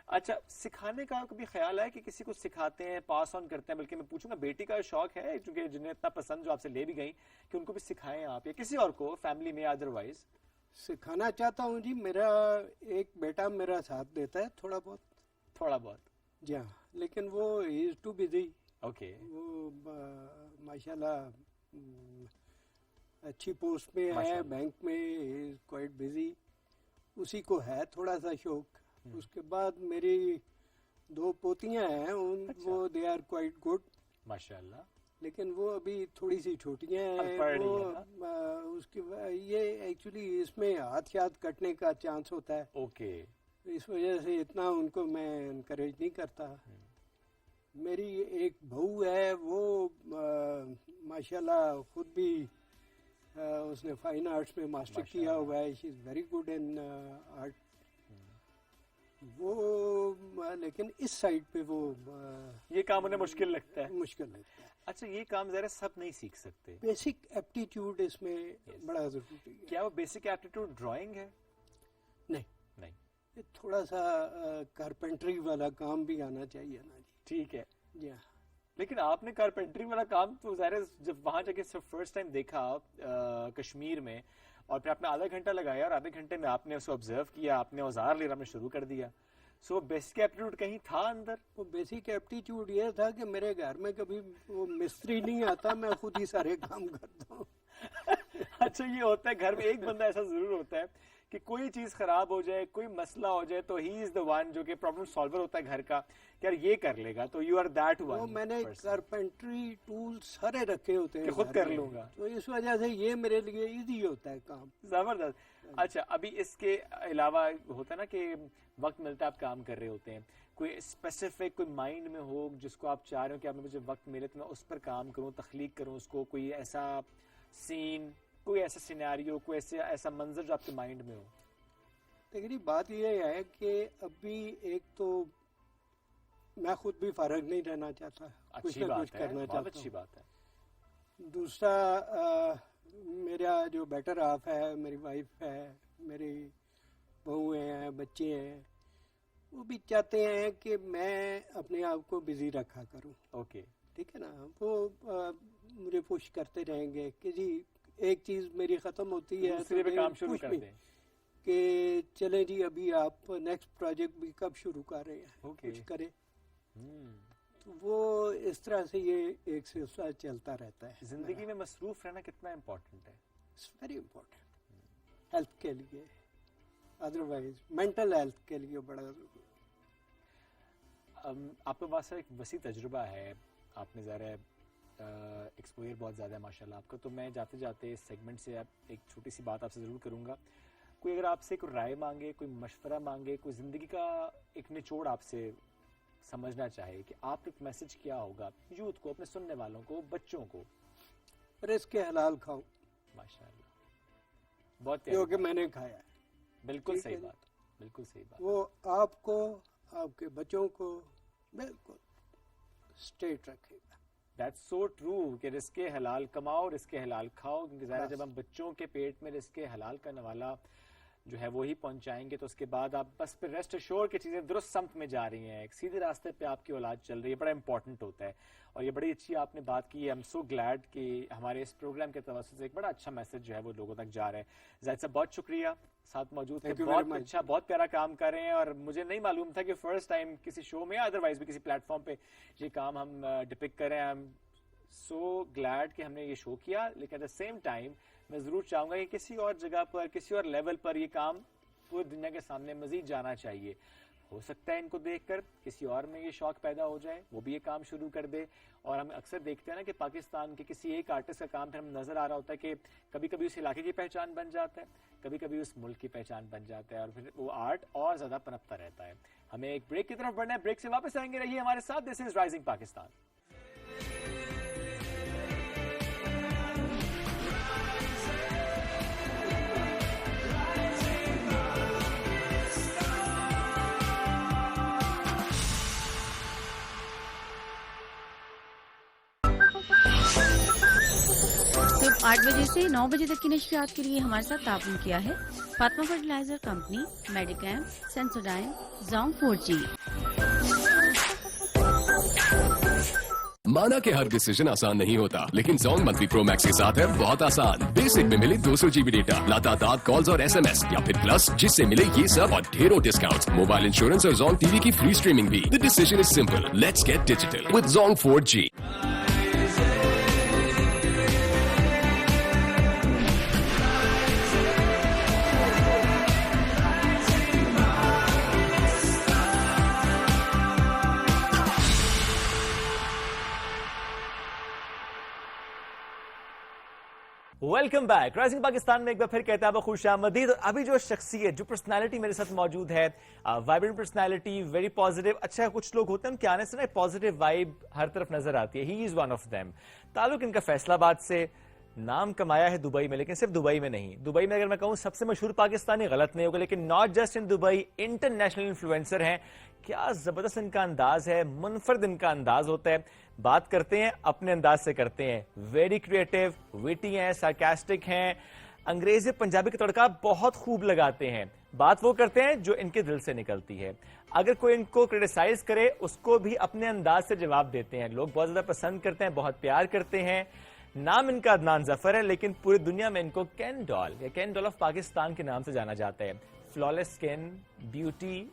اچھا, سکھانے کا کبھی خیال ہے کہ کسی کو سکھاتے ہیں, پاس آن کرتے ہیں؟ بلکہ میں پوچھوں گا, بیٹی کا شوق ہے چونکہ جنہیں اتنا پسند جو آپ سے لے بھی گئی, کہ ان کو بھی سکھائیں آپ, یا کسی اور کو فیملی میں ادروائز؟ سکھانا چاہتا ہوں جی. میرا ایک بیٹا میرا ساتھ دیتا ہے تھوڑا بہت. جی ہاں, لیکن وہ ہی از ٹو بزی. اوکے. وہ ماشاءاللہ اچھی پوسٹ میں ہے بینک میں, ہی از کوائٹ بزی. اسی کو ہے تھوڑا سا شوق. اس کے بعد میری 2 پوتیاں ہیں, وہ دے آر کوائٹ گڈ ماشاءاللہ, لیکن وہ ابھی تھوڑی سی چھوٹیاں ہیں. وہ اس کی یہ ایکچولی اس میں ہاتھ کٹنے کا چانس ہوتا ہے. اوکے. اس وجہ سے اتنا ان کو میں انکریج نہیں کرتا. میری ایک بہو ہے, وہ ماشاءاللہ خود بھی اس نے فائن آرٹس میں ماسٹر کیا ہوا ہے. She is very good in art. وہ لیکن اس سائڈ پہ وہ یہ کام انہیں مشکل لگتا ہے. اچھا, یہ کام ذرا سب نہیں سیکھ سکتے. بیسک ایپٹیٹیوڈ اس میں بڑا ضروری ہے. کیا وہ بیسک ایپٹیٹیوڈ ڈرائنگ ہے؟ نہیں, تھوڑا سا کارپینٹری والا کام بھی آنا چاہیے نا جی. ٹھیک ہے. جی ہاں. لیکن آپ نے کارپینٹری والا کام تو ظاہر جب وہاں جا کے فرسٹ ٹائم دیکھا کشمیر میں, اور پھر آپ نے آدھا گھنٹہ لگایا, اور آدھے گھنٹے میں آپ نے اسے آبزرو کیا, آپ نے اوزار لینا میں شروع کر دیا. سو بیسک ایپٹیٹیوڈ کہیں تھا اندر؟ وہ بیسک ایپٹیٹیوڈ یہ تھا کہ میرے گھر میں کبھی وہ مستری نہیں آتا, میں خود ہی سارے کام کرتا ہوں. اچھا, یہ ہوتا ہے گھر میں ایک بندہ ایسا ضرور ہوتا ہے کہ کوئی چیز خراب ہو جائے, کوئی مسئلہ ہو جائے, تو ہی از دا ون جو کہ پرابلم سالور ہوتا ہے گھر کا, کہ یار یہ کر لے گا, تو یو آر دیٹ ون. وہ میں نے کارپینٹری ٹول سارے رکھے ہوتے ہیں, خود کر لوں گا, تو اس وجہ سے یہ میرے لیے ایزی ہوتا ہے کام. زبردست. اچھا, ابھی اس کے علاوہ ہوتا ہے نا کہ وقت ملتا ہے آپ کام کر رہے ہوتے ہیں, کوئی اسپیسیفک کوئی مائنڈ میں ہو جس کو آپ چاہ رہے ہو کہ اب مجھے وقت ملے تو میں اس پر کام کروں, تخلیق کروں اس کو, کوئی ایسا سین, کوئی ایسا سینیریو, کوئی ایسا منظر جو آپ کے مائنڈ میں ہو؟ لیکن بات یہ ہے کہ ابھی ایک تو میں خود بھی فارغ نہیں رہنا چاہتا, کچھ نہ کچھ کرنا چاہتا ہوں. اچھی بات ہے. دوسرا میرا جو بیٹر ہاف ہے, میری وائف ہے, میری بہو ہیں, بچے ہیں, وہ بھی چاہتے ہیں کہ میں اپنے آپ کو بزی رکھا کروں. اوکے. ठीक है ना, वो मुझे पुश करते रहेंगे कि जी एक चीज मेरी खत्म होती है दूसरे पे they काम शुरू push कर me दें। कि चले जी अभी आप नेक्स्ट प्रोजेक्ट भी कब शुरू कर रहे हैं, Okay. कुछ करें। तो वो इस तरह से ये एक सिलसिला चलता रहता है। जिंदगी में मसरूफ रहना कितना इम्पोर्टेंट है? इट्स वेरी इम्पोर्टेंट हेल्थ के लिए, अदरवाइज मेंटल हेल्थ के लिए बड़ा जरूरी है। आपके पास एक वसी तजुर्बा है, आपने ज़रा एक्सपोजर बहुत ज़्यादा है माशाल्लाह आपका, तो मैं जाते जाते इस सेगमेंट से आप एक छोटी सी बात आपसे ज़रूर करूँगा। कोई अगर आपसे कोई राय मांगे, कोई मशवरा मांगे, कोई ज़िंदगी का एक निचोड़ आपसे समझना चाहे कि आप एक मैसेज क्या होगा यूथ को, अपने सुनने वालों को, बच्चों को? रिस्क के हलाल खाओ, माशाल्लाह, बहुत क्योंकि प्यारी बात। मैंने खाया है। बिल्कुल ठीक सही है। बात, बिल्कुल सही बात। वो आपको, आपके बच्चों को बिल्कुल स्ट्रेट रखेगा। दैट्स सो ट्रू कि रिस्के हलाल कमाओ, रिस्के हलाल खाओ, क्योंकि ज़ाहिर है जब हम बच्चों के पेट में रिस्के हलाल का नवाला जो है वो ही पहुंचाएंगे तो उसके बाद आप बस फिर रेस्ट अश्योर की चीज़ें दुरुस्त समत में जा रही हैं, एक सीधे रास्ते पे आपकी औलाद चल रही है, बड़ा इंपॉर्टेंट होता है। और ये बड़ी अच्छी आपने बात की है। आई एम सो ग्लैड कि हमारे इस प्रोग्राम के तवज्जो से एक बड़ा अच्छा मैसेज जो है वो लोगों तक जा रहा है। जाहिद साहब बहुत शुक्रिया साथ मौजूद थे, Thank you बहुत very much. अच्छा, बहुत प्यारा काम कर रहे हैं और मुझे नहीं मालूम था कि फर्स्ट टाइम किसी शो में या अदरवाइज भी किसी प्लेटफॉर्म पे ये काम हम डिपिक्ट कर रहे हैं। आई एम सो ग्लैड कि हमने ये शो किया, लेकिन एट द सेम टाइम मैं ज़रूर चाहूँगा कि किसी और जगह पर, किसी और लेवल पर ये काम पूरी दुनिया के सामने मजीद जाना चाहिए। हो सकता है इनको देखकर किसी और में ये शौक पैदा हो जाए, वो भी ये काम शुरू कर दे। और हम अक्सर देखते हैं ना कि पाकिस्तान के किसी एक आर्टिस्ट का काम फिर हमें नजर आ रहा होता है कि कभी कभी उस इलाके की पहचान बन जाता है, कभी कभी उस मुल्क की पहचान बन जाता है, और फिर वो आर्ट और ज्यादा पनपता रहता है। हमें एक ब्रेक की तरफ बढ़ना है, ब्रेक से वापस आएंगे, रहिए हमारे साथ। This is rising Pakistan. सुबह 8 बजे से 9 बजे तक की नशरियात के लिए हमारे साथ ताउन किया है Fatima fertiliser company, मेडिकैम, Sensodyne, Jong 4G। माना कि हर डिसीजन आसान नहीं होता, लेकिन Zong मंथली प्रो मैक्स के साथ है बहुत आसान। बेसिक में मिले 200 GB डेटा, लगातार कॉल्स और SMS, या फिर प्लस जिससे मिले ये सब और ढेरों डिस्काउंट्स, मोबाइल इंश्योरेंस और Zong TV की फ्री स्ट्रीमिंग भी। The decision is simple, let's get digital with Zong 4G। Welcome back. Rising Pakistan में एक बार फिर कहता है खुश आमदीद। अभी जो शख्सियत, जो पर्सनालिटी मेरे साथ मौजूद है, वाइब्रेंट पर्सनालिटी, वेरी पॉजिटिव। अच्छा, कुछ लोग होते हैं उनके आने से ना पॉजिटिव वाइब हर तरफ नजर आती है। He is one of them. ताल्लुक इनका फैसलाबाद से, नाम कमाया है दुबई में, लेकिन सिर्फ दुबई में नहीं। दुबई में अगर मैं कहूँ सबसे मशहूर पाकिस्तानी गलत नहीं होगा, लेकिन not just in Dubai, international influencer हैं। क्या जबरदस्त इनका अंदाज है, मुनफरद इनका अंदाज होता है। बात करते हैं अपने अंदाज से करते हैं। वेरी क्रिएटिव, विटी हैं, सार्कास्टिक हैं, अंग्रेजी पंजाबी का तड़का बहुत खूब लगाते हैं। बात वो करते हैं जो इनके दिल से निकलती है। अगर कोई इनको क्रिटिसाइज करे उसको भी अपने अंदाज से जवाब देते हैं। लोग बहुत ज्यादा पसंद करते हैं, बहुत प्यार करते हैं। नाम इनका अदनान जफर है, लेकिन पूरी दुनिया में इनको कैन डॉल या कैन डॉल ऑफ पाकिस्तान के नाम से जाना जाता है। Flawless skin, beauty,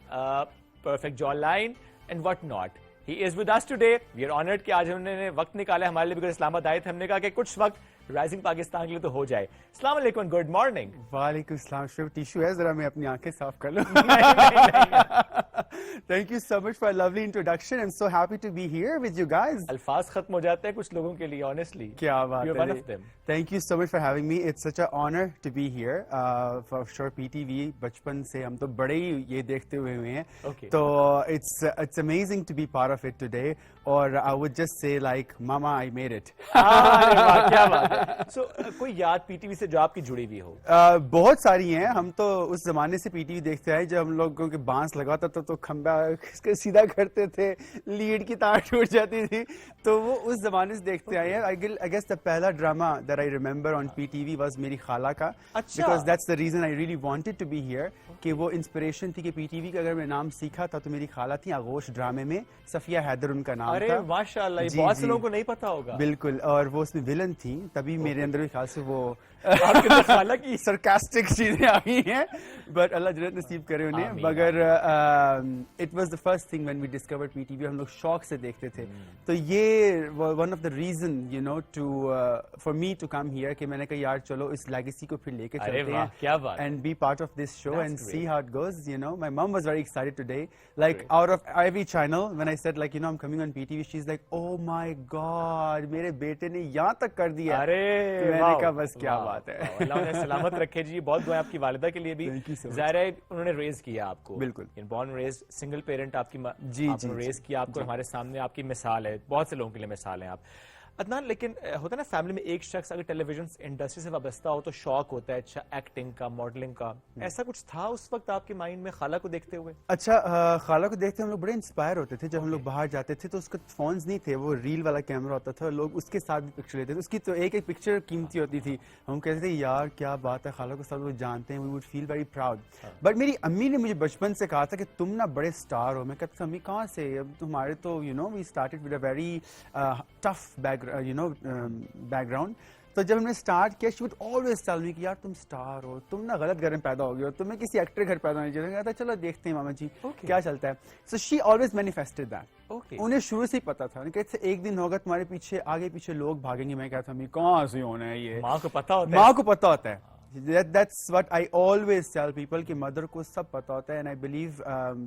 perfect jaw line and what not. He is with us today. We are honoured कि आज उन्होंने वक्त निकाला हमारे लिए, बिकॉज़ इस्लामाबाद आए थे। हमने कहा कि कुछ वक्त राइजिंग पाकिस्तान के लिए तो हो जाए। अस्सलाम वालेकुम, गुड मॉर्निंग। वालेकुम सलाम। शुभ टिश्यू है, जरा मैं अपनी आंखें साफ कर लूं। Thank you so much for a lovely introduction. I'm so happy to be here with you guys. अल्फाज खत्म हो जाते हैं कुछ लोगों के लिए, ऑनेस्टली। क्या बात You're है। one of them. Thank you so much for having me. It's such an honor to be here. For sure, PTV बचपन से हम तो बड़े ही ये देखते हुए हैं। Okay. तो it's amazing to be part of it today. और I would just say like, Mama, I made it. अरे वाह, क्या बात है। So, कोई याद पीटीवी से जो आपकी जुड़ी हुई हो? बहुत सारी हैं। हम तो उस जमाने से पीटीवी देखते आए जब हम लोगों के बांस लगाता था तो खंबा सीधा करते थे, लीड की तार टूट जाती थी, तो वो उस जमाने से देखते आए हैं. I guess the पहला drama that I remember on PTV was मेरी खाला का, because that's the reason I really wanted to be here, कि वो इंस्पिरेशन थी कि PTV का अगर मैं नाम सीखा था तो मेरी खाला थी आगोश ड्रामे में, सफिया हैदर उनका नाम अरे था. माशाल्लाह, ये जी, बहुत से जी. लोगों को नहीं पता होगा. बिल्कुल, और वो उसमें विलन थी, तभी मेरे अंदर भी ख्याल से वो आपके अंदर खाला की सरकास्टिक चीजें आ गई हैं, बट अल्लाह जन्नत नसीब करे उन्हें. आमीन, मगर it was the first thing when we discovered PTV, हम लोग शौक से देखते थे. तो ये one of the reason you know to for me to come here, कि मैंने कहा यार चलो इस लेगेसी को फिर लेके अरे चलते वाह, हैं, क्या बात. And be part of this show That's and great. See how it goes. You know my mum was very excited today, like out of every channel when I said like you know I am coming on PTV, she is like oh my god, मेरे बेटे ने यहाँ तक कर दिया. अरे तो मैंने वाह, कहा बस क्या वाह, बात है. वाह, अल्लाह उन्हें सलामत रखे जी. बहुत दुआ आपकी वालिदा के लिए भी. Thank you so much. ज़ाहिर है उन्होंने रेज किया आपको. बिल्कुल. बॉर्न रेज सिंगल पेरेंट आपकी जी, आपने जी, रेज जी. किया आपको. हमारे सामने आपकी मिसाल है, बहुत से लोगों के लिए मिसाल है आप अदनान. लेकिन होता है ना फैमिली में एक शख्स अगर टेलीविजन इंडस्ट्री से वाबस्ता हो तो शौक होता है अच्छा एक्टिंग का, मॉडलिंग का. ऐसा कुछ था उस वक्त आपके माइंड में खाला को देखते हुए? अच्छा, खाला को देखते हम लोग बड़े इंस्पायर होते थे. जब हम लोग बाहर जाते थे तो उसका फोन्स नहीं थे, वो रील वाला कैमरा होता था, लोग उसके साथ भी पिक्चर लेते थे. उसकी तो एक एक पिक्चर कीमती होती थी. हम कहते थे यार क्या बात है, खाला को सब लोग जानते हैं, we would feel very proud. But मेरी अम्मी ने मुझे बचपन से कहा था कि तुम ना बड़े स्टार हो. मैं कहता था अम्मी कहाँ से, अब तुम्हारे तो you know we started with a very tough background, you know background. तो जब हमने स्टार्ट किया, she would always tell me कि यार तुम स्टार हो, तुम ना गलत घर में पैदा हो गए हो, तुम्हें किसी एक्टर घर पैदा नहीं चाहिए. कहता चलो देखते हैं मामा जी क्या चलता है. So she always manifested that. उन्हें शुरू से ही पता था. उन्हें कहते एक दिन होगा तुम्हारे पीछे आगे पीछे लोग भागेंगे. मैं कहता मैं कहाँ से होना है ये, माँ को पता होता है. माँ को पता होता है. That's what I always tell people कि मदर को सब पता होता है. And I believe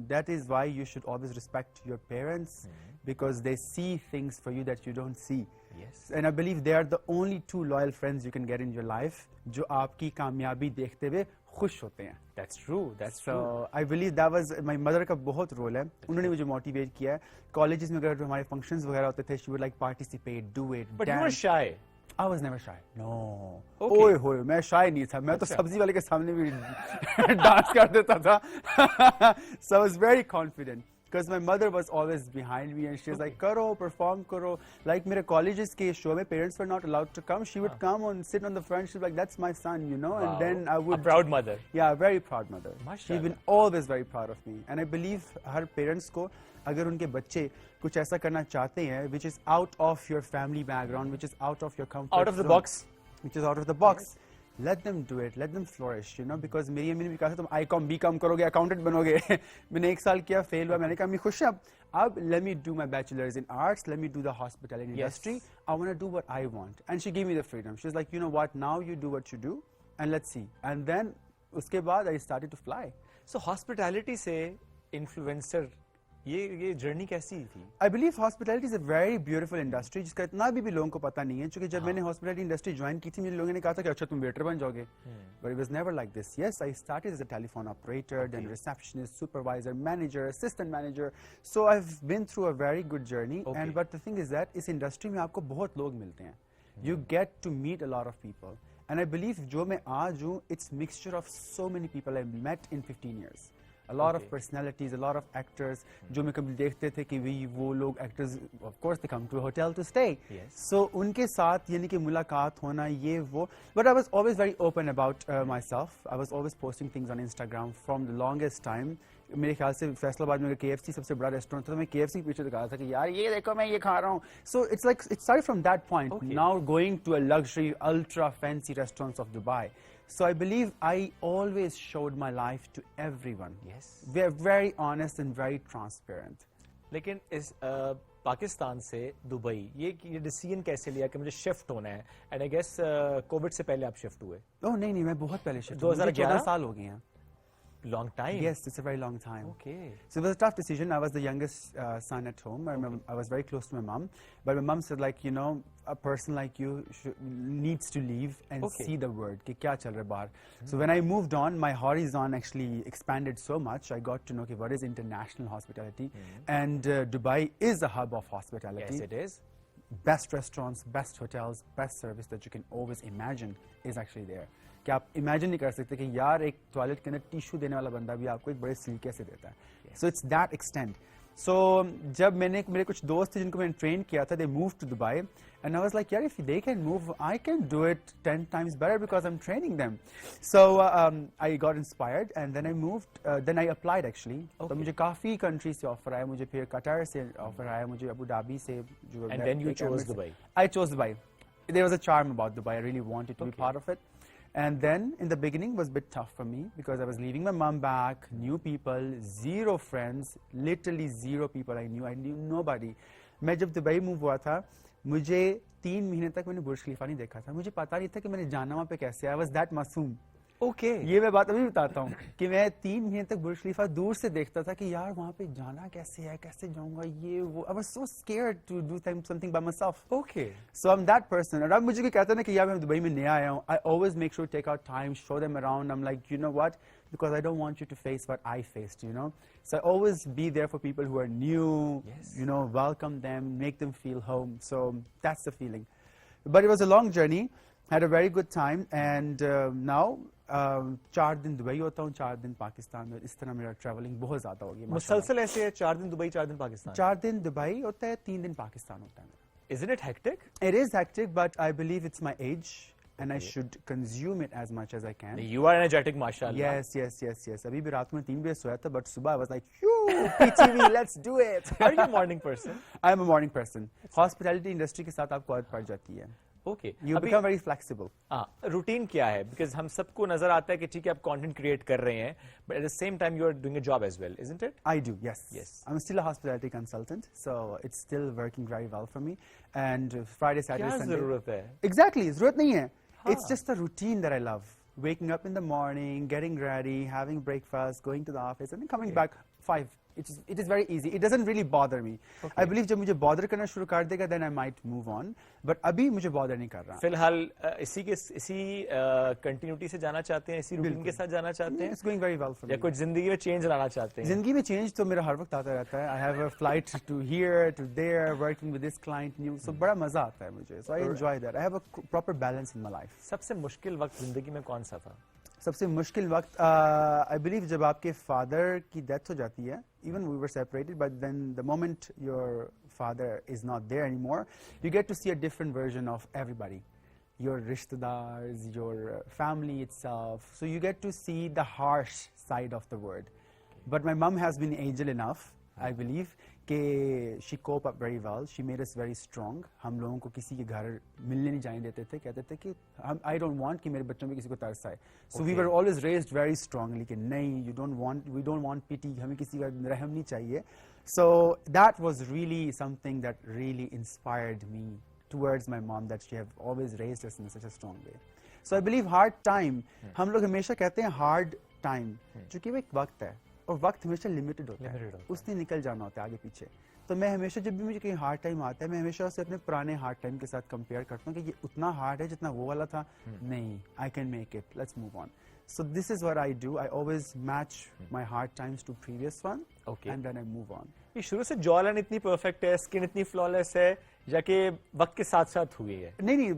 that is why you should always respect your parents, because they see things for you that you don't see. Yes. And I believe they are the only two loyal friends you can get in your life, जो आपकी कामयाबी देखते हुए खुश होते हैं. That's true. That's true. So I believe that was my mother का बहुत रोल है. उन्होंने मुझे मोटिवेट किया है. कॉलेजेस में अगर हमारे फंक्शंस वगैरह होते थे, she would like participate, do it, But you were dance. shy. I was never shy. No. Okay. ओए होए, मैं शाय नहीं था. मैं तो सब्जी वाले के सामने भी डांस कर देता था. So I was very confident because my mother was always behind me and she was like, करो, perform करो. Like मेरे colleges के show में parents were not allowed to come. She would come and sit on the front. She was like, that's my son, you know. Wow. And then I would. A proud mother. Yeah, very proud mother. Mashallah. She's been always very proud of me. And I believe her parents को अगर उनके बच्चे कुछ ऐसा करना चाहते हैं which is out of your family background, which is out of your comfort Out of the zone, box. which is out of the box, let them do it, let them flourish, you know, because मेरी अम्मी ने भी कहा था तुम ICOM BCom करोगे, accountant बनोगे. मैंने एक साल किया, फेल हुआ. मैंने कहा अम्मी खुश है अब let me do my bachelor's in arts, let me do the hospitality industry. I want to do what I want. And she gave me the freedom. She's like, you know what, now you do what you do and let's see. And then उसके बाद I started to fly. So hospitality से influencer ये journey कैसी थी? I believe hospitality is a very beautiful industry जिसका इतना भी लोगों को पता नहीं है. क्योंकि जब मैंने hospitality industry ज्वाइन की थी, मुझे लोगों ने कहा था कि अच्छा तुम वेटर बन जाओगे. But it was never like this. Yes, I started as a telephone operator, then receptionist, supervisor, manager, assistant manager. So I've been through a very good journey. And but the thing is that इस industry में आपको बहुत लोग मिलते हैं. You get to meet a lot of people. And I believe जो मैं आज हूँ, it's mixture of so many people I've met in 15 years. A lot of personalities, a lot of actors जो मैं कभी देखते थे कि वो लोग actors, of course they come to a hotel to stay. Yes. So उनके साथ यानी कि मुलाकात होना ये वो. But I was always very open about myself. I was always posting things on Instagram from the longest time. मेरे ख्याल से फैसलाबाद में KFC सबसे बड़ा रेस्टोरेंट था, तो मैं KFC के पीछे दिखा था कि यार ये देखो मैं ये खा रहा हूँ. So it's like it started from that point. Now going to a luxury, ultra fancy restaurants of Dubai. So I believe I always showed my life to everyone. Yes. We're very honest and very transparent. लेकिन इस पाकिस्तान से Dubai ये decision कैसे लिया कि मुझे shift होना है? एंड आई गेस कोविड से पहले आप शिफ्ट हुए? Oh नहीं मैं बहुत पहले शिफ्ट 2011 साल हो गए हैं. Long time. Yes, it's a very long time. Okay. So it was a tough decision. I was the youngest son at home. I was very close to my mom. But my mom said, like, you know, a person like you needs to leave and see the world. Ki kya chal raha hai bahar. So when I moved on, my horizon actually expanded so much. I got to know what is international hospitality. And Dubai is a hub of hospitality. Yes, it is. Best restaurants, best hotels, best service that you can always imagine is actually there. کہ آپ imagine نہیں کر سکتے کہ یار ایک toilet کے اندر tissue دینے والا بندہ بھی آپ کو ایک بڑے سلیقے سے دیتا ہے. So it's that extent. So جب میرے کچھ دوست تھے جن کو میں نے ٹرین کیا تھا, they move to Dubai and I was like یار if they can move I can do it 10 times better because I'm training them. So I got inspired and then I moved, then I applied actually. تو مجھے کافی country سے offer آیا, مجھے پھر قطر سے offer آیا, مجھے ابو دھابی سے. And then you chose Dubai. I chose Dubai. There was a charm about Dubai. I really wanted to be part of it. And then in the beginning was a bit tough for me because I was leaving my mom back, new people, zero friends, literally zero people I knew nobody. میں جب Dubai move ہوا تھا مجھے 3 مہینے تک میں نے برج خلیفہ نہیں دیکھا تھا, مجھے پتا نہیں تھا کہ میں نے جانا وہاں پہ کیسے. I was that معصوم. اوکے, یہ میں بات ابھی بتاتا ہوں کہ میں 3 مہینے تک برج خلیفہ دور سے دیکھتا تھا کہ یار وہاں پہ جانا کیسے ہے, کیسے جاؤں گا, یہ وہ. I was so scared to do something by myself. Okay. So I'm that person. اور اب مجھے کوئی کہتا ہے نا کہ یار میں دبئی میں نیا آیا ہوں, I always make sure to take out time, show them around. I'm like, you know what, because I don't want you to face what I faced, you know. So I always be there for people who are new, you know, welcome them, make them feel home. So that's the feeling. But it was a long journey, had a very good time, and now 4 دن Dubai ہوتا ہوں, 4 دن پاکستان میں. اس طرح میرا travelling بہت زیادہ ہو گیا. مسلسل ایسے ہے 4 دن دبئی 4 دن پاکستان. 4 دن دبئی ہوتا ہے, 3 دن پاکستان ہوتا ہے. Isn't it hectic? It is hectic, but I believe it's my age and I should consume it as much as I can. You are energetic, mashallah. Yes. ابھی بھی رات میں 3 بجے سویا تھا, but صبح I was like, PTV, let's do it. Are you a morning person? I am a morning person. Hospitality industry کے ساتھ آپ کو عادت پڑ جاتی ہے. Okay, You become very flexible. Routine کیا ہے؟ بیکاز ہم سب کو نظر آتا ہے کہ ٹھیک ہے آپ کانٹینٹ کریٹ کر رہے ہیں, but at the same time you are doing a job as well, isn't it? I do, yes. I'm still a hospitality consultant, so it's still working very well for me. And Friday, Saturday, کیا Sunday. ضرورت ہے؟ Exactly, ضرورت نہیں ہے. It's just a routine that I love. Waking up in the morning, getting ready, having breakfast, going to the office, and then coming back 5. It is very easy. It doesn't really bother me. I believe جب مجھے bother کرنا شروع کر دے گا then I might move on. But ابھی مجھے bother نہیں کر رہا. فی الحال اسی کنٹینیوٹی سے جانا چاہتے ہیں, اسی روٹین کے ساتھ جانا چاہتے ہیں, It's going very well for me. یا کچھ زندگی میں چینج لانا چاہتے ہیں؟ زندگی میں چینج تو میرا ہر وقت آتا رہتا ہے. I have a flight to here, to there, working with this client new. So بڑا مزہ آتا ہے مجھے. So I enjoy that. I have a proper balance in my life. سب سے مشکل وقت زندگی میں کون سا تھا؟ سب سے مشکل وقت آئی بلیو جب آپ کے فادر کی ڈیتھ ہو جاتی ہے. Even we were separated, but then the moment your father is not there any more, you get to see a different version of everybody, your رشتے دارز, your family itself. So you get to see the harsh side of the world. But my mum has been angel enough, I believe کہ she cope up very well. She made us very strong. ہم لوگوں کو کسی کے گھر ملنے نہیں جانے دیتے تھے, کہتے تھے کہ I don't want کہ میرے بچوں میں کسی کو ترس آئے. So we were always raised very strongly کہ نہیں, we don't want pity, ہمیں کسی کا رحم نہیں چاہیے. So that was really something that really inspired me towards my mom, that she have always raised us in such a strong way. So I believe hard time, ہم لوگ ہمیشہ کہتے ہیں hard time, چونکہ وہ ایک وقت ہے اور وقت ہمیشہ لمیٹڈ ہوتا ہے, اس نے نکل جانا ہوتا ہے آگے پیچھے. تو میں ہمیشہ جب بھی مجھے کہیں ہارڈ ٹائم آتا ہے میں ہمیشہ اسے اپنے پرانے ہارڈ ٹائم کے ساتھ کمپیئر کرتا ہوں کہ یہ اتنا ہارڈ ہے جتنا وہ والا تھا نہیں, I can make it, let's move on. So this is what I do. I always match my hard times to previous one, and then I move on. یہ شروع سے جا لائن اتنی پرفیکٹ ہے, اسکن اتنی فلالیس ہے, یا کہ وقت کے ساتھ ساتھ ہوئی ہے؟ نہیں,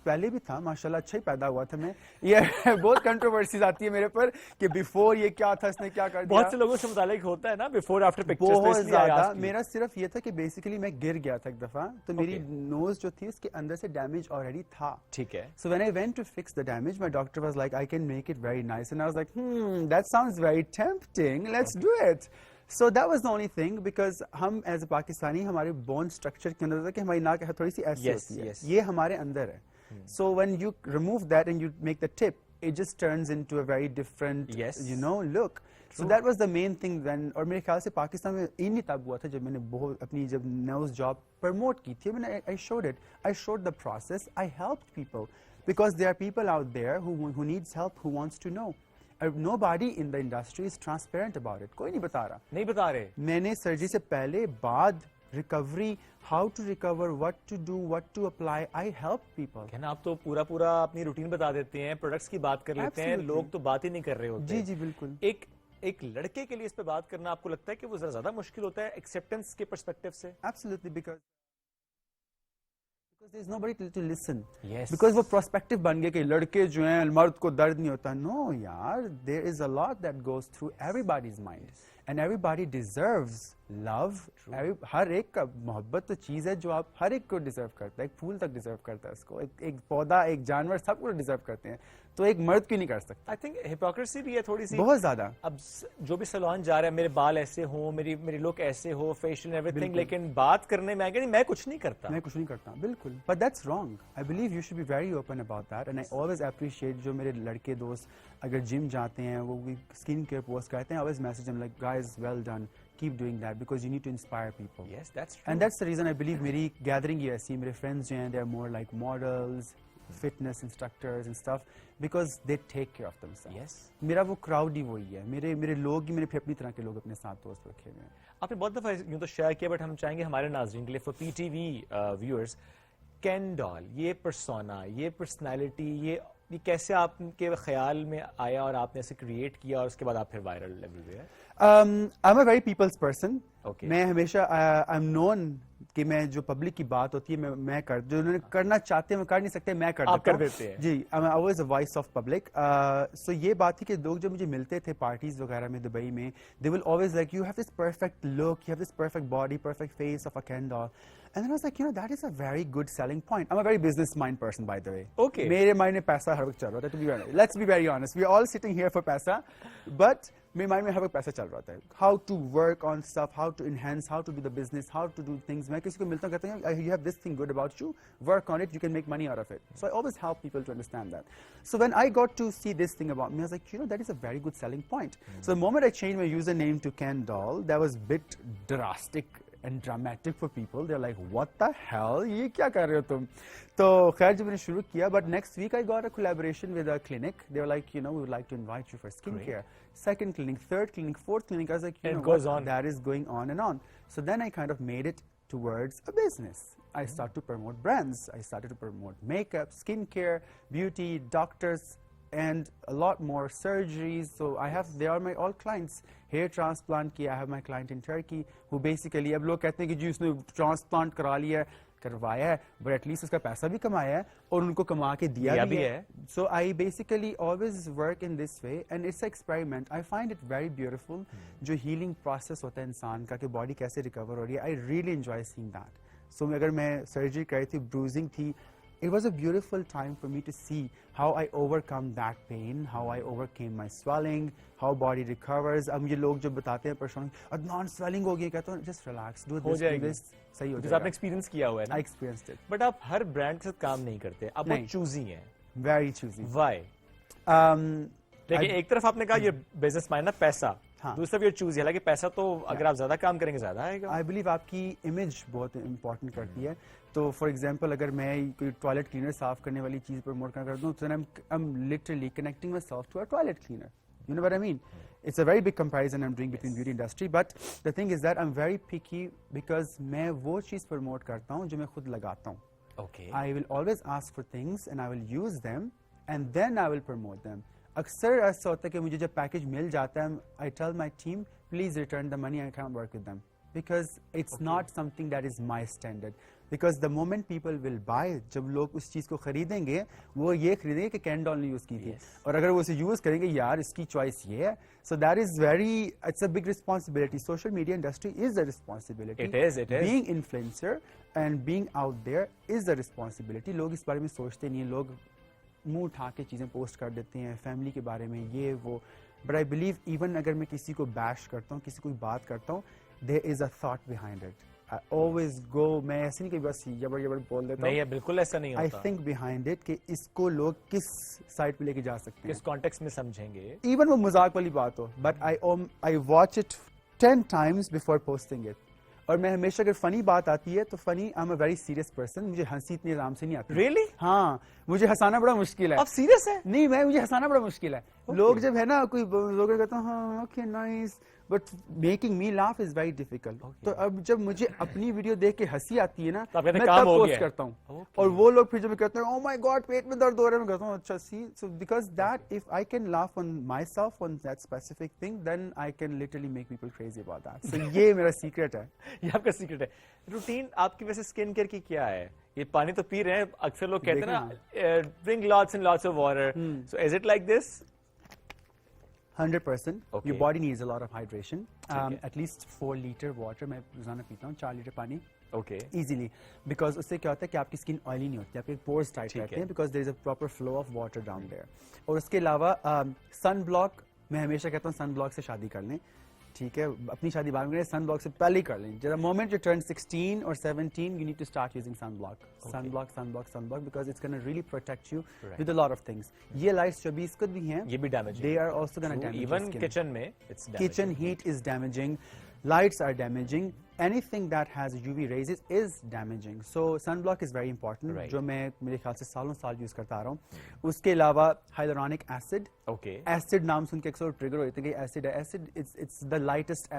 پہلے بھی تھا ماشاءاللہ, اچھا ہی پیدا ہوا تھا میں. یہ بہت کنٹروورسیز آتی ہے میرے پر کہ بیفور یہ کیا تھا, اس نے کیا کر دیا. بہت سے لوگوں سے متعلق ہوتا ہے نا بیفور آفٹر پکچرز. بہت زیادہ. میرا صرف یہ تھا کہ بیسیکلی میں گر گیا تھا ایک دفعہ, تو میری نوز جو تھی اس کے اندر سے ڈیمیج آلریڈی تھا. ٹھیک ہے. So when I went to fix the damage, my doctor was like, I can make it very nice, and I was like, that sounds very tempting, let's do it. So that was the only thing, because ہم as a Pakistani ہمارے bone structure کے اندر ہوتا ہے کہ ہماری ناک تھوڑی سی ایسی ہوتی ہے, یہ ہمارے اندر ہے. So when you remove that and you make the tip, it just turns into a very different, you know, look. So that was the main thing then. اور میرے خیال سے پاکستان میں انہی تب ہوا تھا جب میں نے بہت اپنی جب نوز جاب پروموٹ کی تھی. I showed the process, I helped people, because there are people out there who needs help, who wants to know. Nobody in the industry is transparent about it. کوئی نہیں بتا رہا. نہیں بتا رہے. میں نے سرجری سے پہلے بعد recovery, how to recover, what to do, what to apply, I help people. کہنا آپ تو پورا اپنی روٹین بتا دیتے ہیں, پروڈکٹس کی بات کر لیتے ہیں, لوگ تو بات ہی نہیں کر رہے ہوتے. جی بالکل. ایک لڑکے کے لیے اس پہ بات کرنا آپ کو لگتا ہے کہ وہ زیادہ مشکل ہوتا ہے ایکسیپٹنس کے پرسپیکٹو سے؟ Absolutely, because There's nobody to listen. Yes. Because وہ پرسپیکٹو بن گیا کہ لڑکے جو ہیں مرد کو درد نہیں ہوتا. No یار, there is a lot that goes through everybody's mind and everybody deserves love. ہر ایک کا محبت تو چیز ہے جو آپ ہر ایک کو ڈیزرو کرتا ہے. ایک پھول تک ڈیزرو کرتا ہے اس کو, ایک پودا, ایک جانور, سب کو ڈیزرو کرتے ہیں. تو ایک مرد کیوں نہیں کر سکتا؟ آئی تھنک ہپوکریسی بھی ہے تھوڑی سی بہت زیادہ. اب جو بھی سیلون جا رہا ہے, میرے بال ایسے ہوں, میری لک ایسے ہو, فیشن ایوری تھنگ, لیکن بات کرنے میں میں کچھ نہیں کرتا. میں کچھ نہیں کرتا بالکل. But that's wrong. I believe you should be very open about that. And I always appreciate جو میرے لڑکے دوست اگر جم جاتے ہیں, وہ اسکن کیئر پوسٹ کرتے ہیں, always message them like guys well done, keep doing that because you need to inspire people. Yes, that's true. And that's the reason I believe میری gathering یہ ایسی, میرے friends جو ہیں they are more like models, fitness instructors and stuff because they take care of themselves. Yes. میرا وہ crowd ہی وہی ہے, میرے لوگ ہی میرے پھر اپنی طرح کے لوگ اپنے ساتھ دوست رکھے ہوئے ہیں. آپ نے بہت دفعہ یوں تو شیئر کیا, بٹ ہم چاہیں گے ہمارے ناظرین کے لیے, for P T V viewers, Ken doll, یہ پرسونا, یہ پرسنالٹی, یہ کیسے آپ کے خیال میں آیا اور آپ نے اسے کریٹ کیا اور اس کے بعد آپ پھر viral every where? I'm a very people's person. Okay. میں ہمیشہ I'm known کہ میں جو پبلک کی بات ہوتی ہے میں جو انہوں نے کرنا چاہتے ہیں وہ کر نہیں سکتے, میں کر آپ کر دیتے ہیں. جی, I'm always a voice of public. So یہ بات تھی کہ لوگ جب مجھے ملتے تھے پارٹیز وغیرہ میں دبئی میں, they will always like, you have this perfect look, you have this perfect body, perfect face of a Ken doll. And then I was like, that is a very good selling point. I'm a very business mind person, by the way. Okay. میرے mind میں پیسہ ہر وقت چل رہا تھا, to be honest. Let's be very honest. We are all sitting here for پیسہ, but میرے mind میں ہر وقت پیسہ چل رہا تھا. How to work on stuff, how to enhance, how to do the business, how to do things. میں کسی کو ملتا ہوں کہتا ہوں, you have this thing good about you, work on it, you can make money out of it. So I always help people to understand that. So when I got to see this thing about me, I was like, that is a very good selling point. So the moment I changed my username to Ken Doll, that was a bit drastic and dramatic for people. They're like, what the hell, یہ کیا کر رہے ہو تم؟ تو خیر جب میں نے شروع کیا, but next week I got a collaboration with a clinic. They were like, we would like to invite you for skincare. Second clinic, third clinic, fourth clinic. I was like, it goes on. That is going on and on. So then I kind of made it towards a business. I started to promote brands. I started to promote makeup, skincare, beauty, doctors, and a lot more surgeries. So they are my all clients. Hair transplant kiya, I have my client in Turkey who basically, اب لوگ کہتے ہیں کہ جی اس نے transplant کرا لیا ہے, کروایا ہے, but at least اس کا پیسہ بھی کمایا ہے اور ان کو کما کے دیا بھی ہے. So I basically always work in this way and it's an experiment. I find it very beautiful. جو healing process ہوتا ہے انسان کا کہ باڈی کیسے ریکور ہو رہی ہے, I really enjoy seeing that. So اگر میں سرجری کری تھی, bruising تھی, it was a beautiful time for me to see how I overcome that pain, how I overcame my swelling, how body recovers. اب یہ لوگ جو بتاتے ہیں پریشان, ادنان سویلنگ ہو گئی, کہتا ہوں just relax, do this, صحیح ہو جائے گا. آپ نے ایکسپیرینس کیا ہوا ہے نا. I experienced it. بٹ آپ ہر برانڈ کے ساتھ کام نہیں کرتے, آپ بہت چوزی ہیں. Very choosy. Why? لیکن ایک طرف آپ نے کہا یہ بزنس مائنڈ ہے پیسہ, دوسری طرف یہ چوزی, حالانکہ پیسہ تو اگر آپ زیادہ کام کریں گے زیادہ آئے گا. I believe آپ کی امیج بہت امپورٹنٹ کرتی ہے. تو فار ایگزامپل اگر میں کوئی ٹوائلٹ کلینر صاف کرنے والی چیز پروموٹ کرنا کرتا ہوں, تو I'm literally connecting myself to a toilet cleaner. You know what I mean? It's a very big comparison I'm doing between beauty industry, but the thing is that I'm very picky because میں وہ چیز promote کرتا ہوں جو میں خود لگاتا ہوں. Okay. I will always ask for things and I will use them and then I will promote them. اکثر ایسا ہوتا ہے کہ مجھے جب پیکج مل جاتا ہے, I tell my team, please return the money, I can't work with them. Because it's not something that is my standard. Because the moment people will buy, جب لوگ اس چیز کو خریدیں گے, وہ یہ خریدیں گے کہ کین ڈال نے یوز کی تھی, اور اگر وہ اسے یوز کریں گے, یار اس کی چوائس یہ ہے. So that is it's a big responsibility. Social media industry is a responsibility. It is. Being influencer and being out there is a responsibility. لوگ اس بارے میں سوچتے نہیں ہیں, لوگ منہ اٹھا کے چیزیں پوسٹ کر دیتے ہیں, فیملی کے بارے میں یہ وہ. But I believe even اگر میں کسی کو بیش کرتا ہوں, کسی کو بات کرتا ہوں, there is a thought behind it. I always go, میں ایسے نہیں کہ بس جبر بول دیتا ہوں. نہیں, بالکل ایسا نہیں ہوتا. I think behind it کہ اس کو لوگ کس سائڈ پہ لے کے جا سکتے ہیں, کس کانٹیکسٹ میں سمجھیں گے. even وہ مذاق والی بات ہو, but I watch it 10 times before posting it. اور میں ہمیشہ اگر فنی بات آتی ہے تو فنی, I'm a very serious person. مجھے ہنسی اتنی آرام سے نہیں آتی. Really? ہاں, مجھے ہنسانا بڑا مشکل ہے. آپ سیریس ہیں؟ نہیں, مجھے ہنسانا بڑا مشکل ہے. لوگ جب ہے نا کوئی لوگ کہتے ہیں ہاں okay nice but making me laugh is very difficult. تو اب جب مجھے اپنی ویڈیو دیکھ کے ہنسی آتی ہے نا میں تب پوسٹ کرتا ہوں, اور وہ لوگ پھر جب کہتے ہیں او مائی گاڈ پیٹ میں درد ہو رہا ہے, میں کہتا ہوں اچھا see so because that if I can laugh on myself on that specific thing then I can literally make people crazy about that. So یہ میرا سیکرٹ ہے. یہ آپ کا سیکرٹ ہے. روٹین آپ کی ویسے اسکن کیئر کی کیا ہے؟ یہ پانی تو پی رہے ہیں, اکثر لوگ کہتے ہیں نا drink lots and lots of water, so is it like this? 100%. Your body needs a lot of hydration. At least 4 liter water میں روزانہ پیتا ہوں, 4 لیٹر پانی ایزیلی, بیکاز اس سے کیا ہوتا ہے کہ آپ کی اسکن آئلی نہیں ہوتی, آپ کے پورز ٹائٹ رہتے ہیں because there is a proper flow of water down there. اور اس کے علاوہ سن بلاک, میں ہمیشہ کہتا ہوں سن بلاک سے شادی کر لیں, ٹھیک ہے, اپنی شادی بعد میں سن بلاک سے پہلے ہی کر لیں. جب moment you turn 16 or 17 you need to start using sun block because it's going to really protect you with a lot of things. یہ لائٹس جو بھی اس کو بھی ہیں یہ بھی damage, they are also going to damage even kitchen میں it's damaging. Kitchen heat is damaging, lights are damaging, anything that has UV rays is damaging. So sunblock is very important, جو میں میرے خیال سے سالوں سال یوز کرتا آ رہا ہوں. اس کے علاوہ ہائلورونک ایسڈ, ایسڈ نام سن کے اکثر ٹریگر ہوتے ہیں کہ ایسڈ ہے. Acid it's the lightest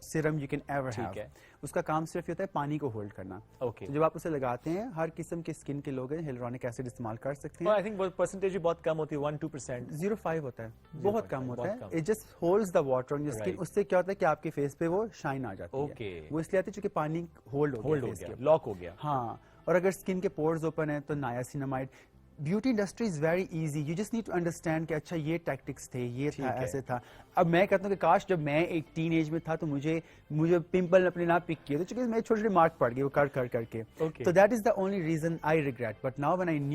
serum you can ever have. اس کا کام صرف یہ ہوتا ہے پانی کو ہولڈ کرنا. جب آپ اسے لگاتے ہیں, ہر قسم کے اسکن کے لوگ ہائلورونک ایسڈ استعمال کر سکتے ہیں. I think پرسنٹیج بھی بہت کم ہوتی ہے, 1-2%. 0.5 ہوتا ہے, بہت کم ہوتا ہے. It just holds the water on your skin. اس سے کیا ہوتا ہے کہ آپ کے فیس پہ وہ شائن آ جاتی ہے. وہ اس لیے آتی ہے چونکہ پانی ہولڈ ہو گیا, لاک ہو گیا. ہاں, اور اگر اسکن کے پورز اوپن ہیں تو niacinamide. Beauty industry is very easy, you just need to understand کہ اچھا یہ ٹیکٹکس تھے, یہ تھا, ایسے تھا. اب میں کہتا ہوں کہ کاش جب میں ایک ٹین ایج میں تھا تو مجھے پمپل اپنے نام پک کیے, تو چونکہ میرے چھوٹے چھوٹے مارک پڑ گئے وہ کر کے. تو that is the only reason I regret. But now when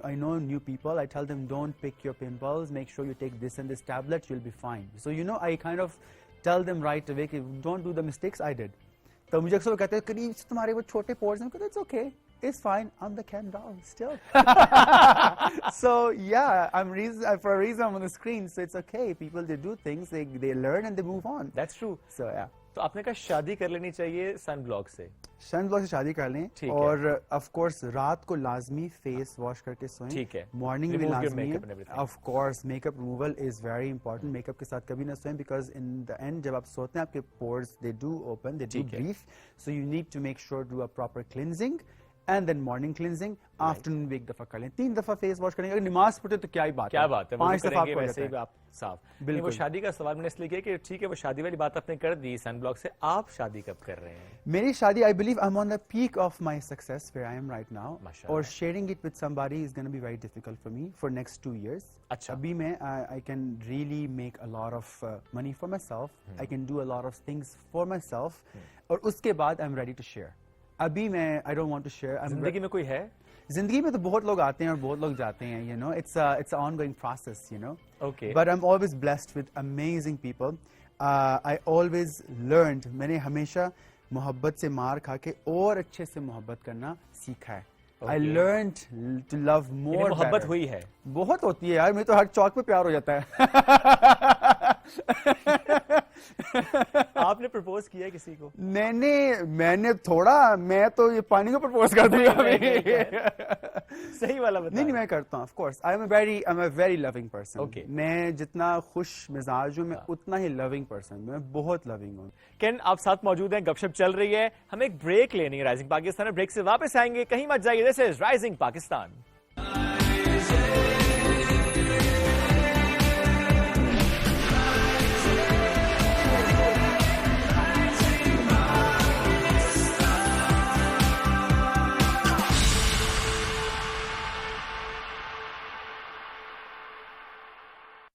I know new people, I tell them don't pick your pimples, make sure you take this and this tablet, you'll be fine. So I kind of tell them right away کہ don't do the mistakes I did. تو مجھے اکثر کہتے ہیں قریب سے تمہارے وہ چھوٹے پورز ہیں, it's okay, it's fine, I'm the Ken doll still. So yeah, for a reason I'm on the screen, so it's okay. People, they do things, they learn and they move on. That's true. So yeah. تو آپ نے کہا شادی کر لینی چاہیے سن block سے. سن block سے شادی کر لیں, اور آف کورس رات کو لازمی فیس واش کر کے سوئیں. ٹھیک ہے, مارننگ بھی لازمی ہے. Of course make up removal is very important. Make up کے ساتھ کبھی نہ سوئیں, بیکاز ان دا اینڈ جب آپ سوتے ہیں آپ کے pores they do open, they do breathe, so you need to make sure do a proper cleansing and then morning cleansing. Afternoon بھی ایک دفعہ کر لیں, 3 دفعہ فیس واش کریں. اگر نماز پڑھے تو کیا ہی بات ہے, 5 دفعہ ویسے ہی آپ صاف. بالکل. شادی کا سوال میں نے اس لیے کیا کہ ٹھیک ہے وہ شادی والی بات آپ نے کر دی سن بلاک سے, آپ شادی کب کر رہے ہیں؟ میری شادی, I believe I'm on the peak of my success where I am right now, اور sharing it with somebody is going to be very difficult for me for next 2 years. اچھا, ابھی میں I can really make a lot of money for myself, I can do a lot of things for myself, اور اس کے بعد I'm ready to share. ابھی میں I don't want to share. زندگی میں کوئی ہے؟ زندگی میں تو بہت لوگ آتے ہیں اور بہت لوگ جاتے ہیں, it's an ongoing process, Okay. But I'm always blessed with amazing people. I always learned, میں نے ہمیشہ محبت سے مار کھا کے اور اچھے سے محبت کرنا سیکھا ہے. I learned to love more. محبت ہوئی ہے؟ بہت ہوتی ہے یار, مجھے تو ہر چوک پہ پیار ہو جاتا ہے. آپ نے پرپوز کیا ہے کسی کو؟ میں نے تھوڑا, میں تو یہ پانی کو پرپوز کر دوں گا. صحیح والا بتا. نہیں میں کرتا ہوں, of course. I'm a very loving person. میں جتنا خوش مزاج ہوں میں اتنا ہی loving person. میں بہت loving ہوں. کین آپ ساتھ موجود ہیں, گپ شپ چل رہی ہے, ہمیں ایک بریک لینی ہے رائزنگ پاکستان میں. بریک سے واپس آئیں گے, کہیں مت جائیے. دس از رائزنگ پاکستان.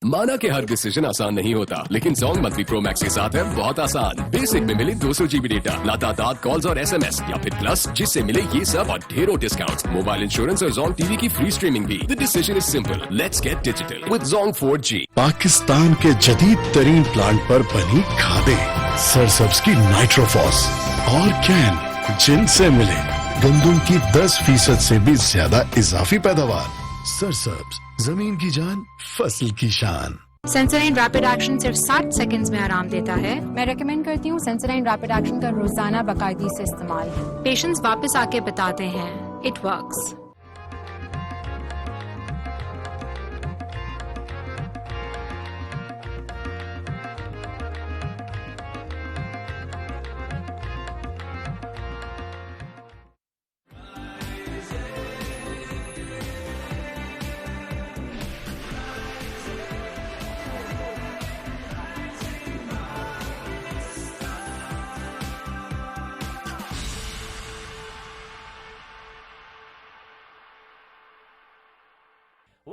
مانا کہ ہر ڈیسیژن آسان نہیں ہوتا, لیکن زونگ منتھلی پرو میکس کے ساتھ ہے بہت آسان. بیسک میں ملے 200 GB ڈیٹا, لاتعداد کالز اور SMS, یا پھر پلس جس سے ملے یہ سب اور ڈھیروں ڈسکاؤنٹ. موبائل انشورنس اور زونگ ٹی وی کی فری اسٹریمنگ بھی. The decision is simple. Let's get digital with Zong 4G. Pakistan کے جدید ترین پلانٹ پر بنی کھادیں, سرسبز کی نائٹروفاس اور کین, جن سے ملے گندم کی 10% سے بھی زیادہ اضافی پیداوار. سرسبز, زمین کی جان, فصل کی شان. سینسرائن ریپڈ ایکشن صرف 60 سیکنڈز میں آرام دیتا ہے. میں ریکمینڈ کرتی ہوں سینسرائن ریپڈ ایکشن کا روزانہ باقاعدگی سے استعمال. پیشنٹس واپس آ کے بتاتے ہیں it works.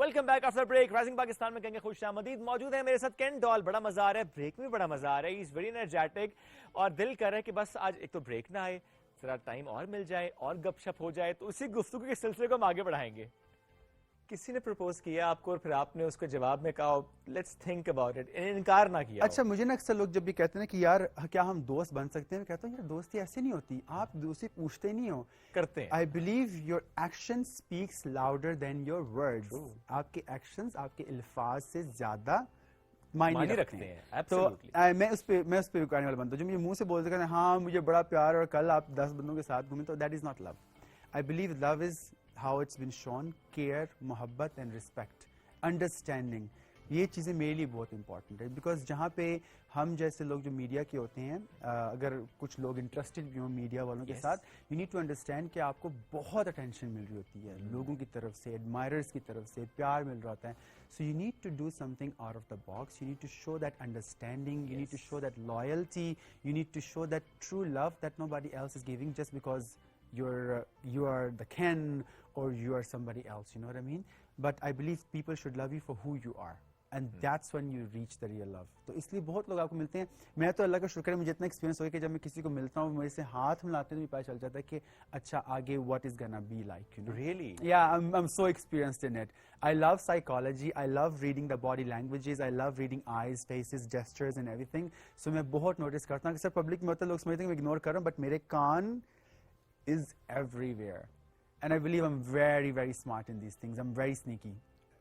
Welcome back after break. Rising Pakistan में कहेंगे खुश आमदीद. मौजूद है मेरे साथ केन डॉल. बड़ा मजा आ रहा है, ब्रेक में बड़ा मजा आ रहा है. ही इज वेरी एनर्जेटिक और दिल कर रहा है कि बस आज एक तो ब्रेक ना आए, जरा टाइम और मिल जाए और गपशप हो जाए, तो उसी गुफ्तगू के सिलसिले को हम आगे बढ़ाएंगे. किसी ने प्रपोज किया आपको और फिर आपने उसको जवाब में कहा लेट्स थिंक अबाउट इट, इनकार ना किया. अच्छा, मुझे ना अक्सर लोग जब भी कहते हैं ना कि यार क्या हम दोस्त बन सकते हैं, मैं कहता हूँ यार दोस्ती ऐसे नहीं होती, आप दोस्ती पूछते नहीं हो, करते हैं. I believe your action speaks louder than your words. आपके एक्शंस आपके अल्फाज से ज्यादा मायने रखते हैं. तो मैं उस पे रुकाने वाला बनता हूँ जो मुझे मुंह से बोलते हैं हाँ मुझे बड़ा प्यार और कल आप 10 बंदों के साथ घूमें, तो that is not love. I believe love is how it's been shown, care, मोहब्बत and respect, understanding. ये चीज़ें मेरे लिए बहुत इंपॉर्टेंट है, बिकॉज जहाँ पे हम जैसे लोग जो मीडिया के होते हैं, अगर कुछ लोग इंटरेस्टेड भी हों मीडिया वालों के साथ, यू नीड टू अंडरस्टैंड कि आपको बहुत अटेंशन मिल रही होती है लोगों की तरफ से, एडमायरर्स की तरफ से प्यार मिल रहा होता है. So you need to do something out of the box. You need to show that understanding, you need to show that loyalty, you need to show that true love that nobody else is giving just because you are the Ken or you are somebody else, you know what I mean? But I believe people should love you for who you are, and that's when you reach the real love. तो इसलिए बहुत लोग आपको मिलते हैं. मैं तो अल्लाह का शुक्र है मुझे इतना एक्सपीरियंस हो गया कि जब मैं किसी को मिलता हूँ मेरे से हाथ मिलाते हैं तो मुझे पता चल जाता है कि अच्छा आगे what is gonna be like, you know? Really? Yeah, I'm so experienced in it. I love psychology. I love reading the body languages. I love reading eyes, faces, gestures and everything. So मैं बहुत notice करता हूँ कि sir public में होता है लोग समझते हैं कि मैं इग्नोर कर रहा हूँ, बट मेरे कान is everywhere, and I believe I'm very very smart in these things. I'm very sneaky.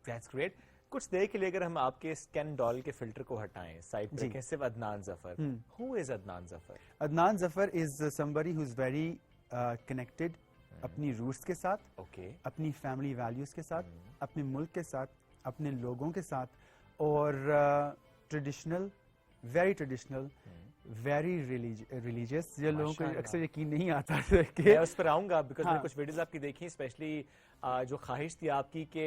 That's great. कुछ देर के लिए अगर हम आपके स्कैन डॉल के फिल्टर को हटाएं, साइड पे रखें सिर्फ Adnan Zafar. Who is Adnan Zafar? Adnan Zafar is somebody who's very connected अपनी रूट्स के साथ, अपनी फैमिली वैल्यूज के साथ, अपने मुल्क के साथ, अपने लोगों के साथ, और traditional, very traditional, very religious. जो लोगों को अक्सर यकीन नहीं आता है कि मैं उस पर आऊंगा, बिकॉज मैंने कुछ वीडियोस आपकी देखी, स्पेशली जो ख्वाहिश थी आपकी कि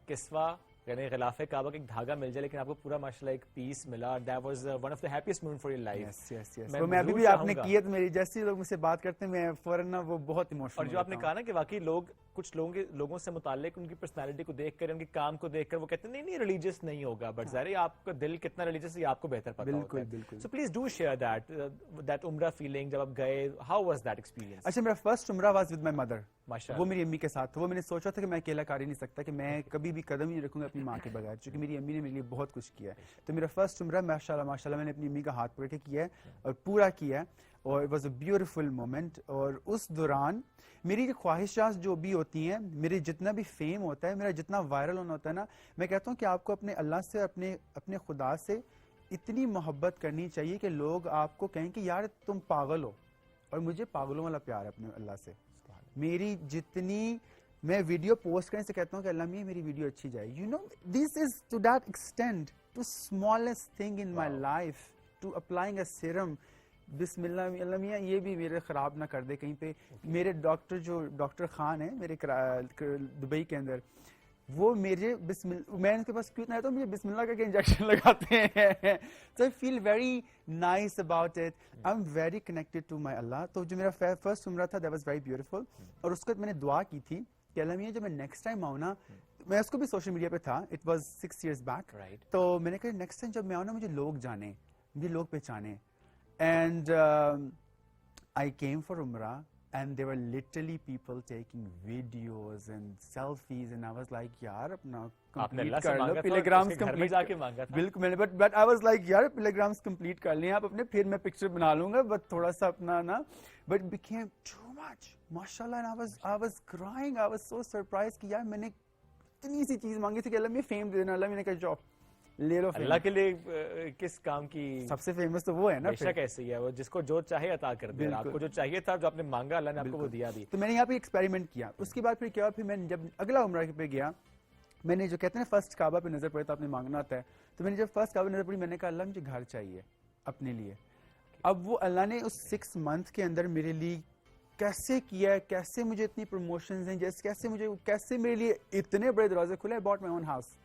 किस्वा यानी गिलाफ काबा का एक धागा मिल जाए, लेकिन आपको पूरा माशाल्लाह एक पीस मिला. That was one of the happiest moment for your life. Yes. तो मैं अभी भी आपने किया तो मेरी जैसे लोग मुझसे बात करते हैं मैं फौरन ना वो बहुत इमोशनल. और जो आपने कहा ना कि वाकई लोग कुछ लोगों से मुताल्लिक उनकी पर्सनालिटी को देखकर, उनके काम को देखकर वो कहते हैं नहीं रिलीजियस नहीं होगा, बट ज़ाहिर है आपका दिल कितना रिलीजियस है आपको बेहतर पता होता है. बिल्कुल. So please do share that उम्रा फीलिंग जब आप गए. How was that experience? अच्छा, मेरा फर्स्ट उम्रा वाज विद माय मदर. माशाल्लाह. वो मेरी अम्मी के साथ था. वो मैंने सोचा था कि मैं अकेला कर ही नहीं सकता, कि मैं कभी भी कदम ही नहीं रखूंगा अपनी माँ के बगैर, क्योंकि मेरी अम्मी ने मेरे लिए बहुत कुछ किया है. तो मेरा फर्स्ट उम्रा माशाल्लाह मैंने अपनी अम्मी का हाथ पकड़ के किया है और पूरा किया है, और it was a beautiful moment. और उस दौरान मेरी जो ख्वाहिशात जो भी होती हैं, मेरे जितना भी फेम होता है, मेरा जितना वायरल होना होता है ना, मैं कहता हूँ कि आपको अपने अल्लाह से, अपने खुदा से इतनी मोहब्बत करनी चाहिए कि लोग आपको कहें कि यार तुम पागल हो. और मुझे पागलों वाला प्यार है अपने अल्लाह से. मेरी जितनी मैं वीडियो पोस्ट करने से कहता हूँ कि अल्लाह मियां मेरी वीडियो अच्छी जाए, you know, this is to that extent, to smallest thing in my life, to applying a serum. बिस्मिल्लाह अल्लाह मियां ये भी मेरे ख़राब ना कर दे कहीं पे. मेरे डॉक्टर खान है मेरे दुबई के अंदर, वो मेरे मैं उनके पास क्यों नहीं, तो मुझे बिस्मिल्लाह का इंजेक्शन लगाते हैं. तो I feel very nice about it. I am very connected to my Allah. तो जो मेरा फर्स्ट उम्रा था दैट वाज वेरी ब्यूटीफुल. और उसके बाद मैंने दुआ की थी कि अल्लाह मियां जब मैं नेक्स्ट टाइम आऊँ ना, मैं उसको भी सोशल मीडिया पे था, इट वाज 6 years बैक. तो मैंने कहा नेक्स्ट टाइम जब मैं आऊँ ना, मुझे लोग जाने, मुझे लोग पहचाने. एंड आई केम फॉर उम्रा and there were literally people taking videos and selfies and I was like यार अपना complete कर लो, पिलग्राम्स complete जाके मांगा था. बिल्कुल मैंने but I was like यार पिलग्राम्स complete कर लें आप अपने, फिर मैं पिक्चर बना लूंगा, बट थोड़ा सा अपना ना, but it became too much mashallah. and I was crying. I was so surprised कि यार मैंने इतनी सी चीज मांगी थी कि अल्लाह मुझे फेम दे देना. अल्लाह मैंने कहा जॉब ले लो. अल्लाह के लिए किस काम की सबसे फेमस तो वो है ना. बेशक ऐसे ही है, वो जिसको जो चाहे अता कर दे. आपको जो चाहिए था, जो आपने मांगा, अल्लाह ने आपको वो दिया भी. तो मैंने यहाँ पे एक्सपेरिमेंट किया. उसके बाद फिर क्या हुआ, फिर मैंने जब अगला उम्रा पे गया, मैंने जो कहते हैं फर्स्ट काबा पे नजर पड़े तो आपने मांगना होता है, तो मैंने जब फर्स्ट काबा पे नजर पड़ी, मैंने कहा अल्लाह मुझे घर चाहिए अपने लिए. अब वो अल्लाह ने उस 6 month के अंदर मेरे लिए कैसे किया है, कैसे मुझे इतनी प्रमोशंस हैं, कैसे मेरे लिए इतने बड़े दरवाजे खुले. I bought my own house.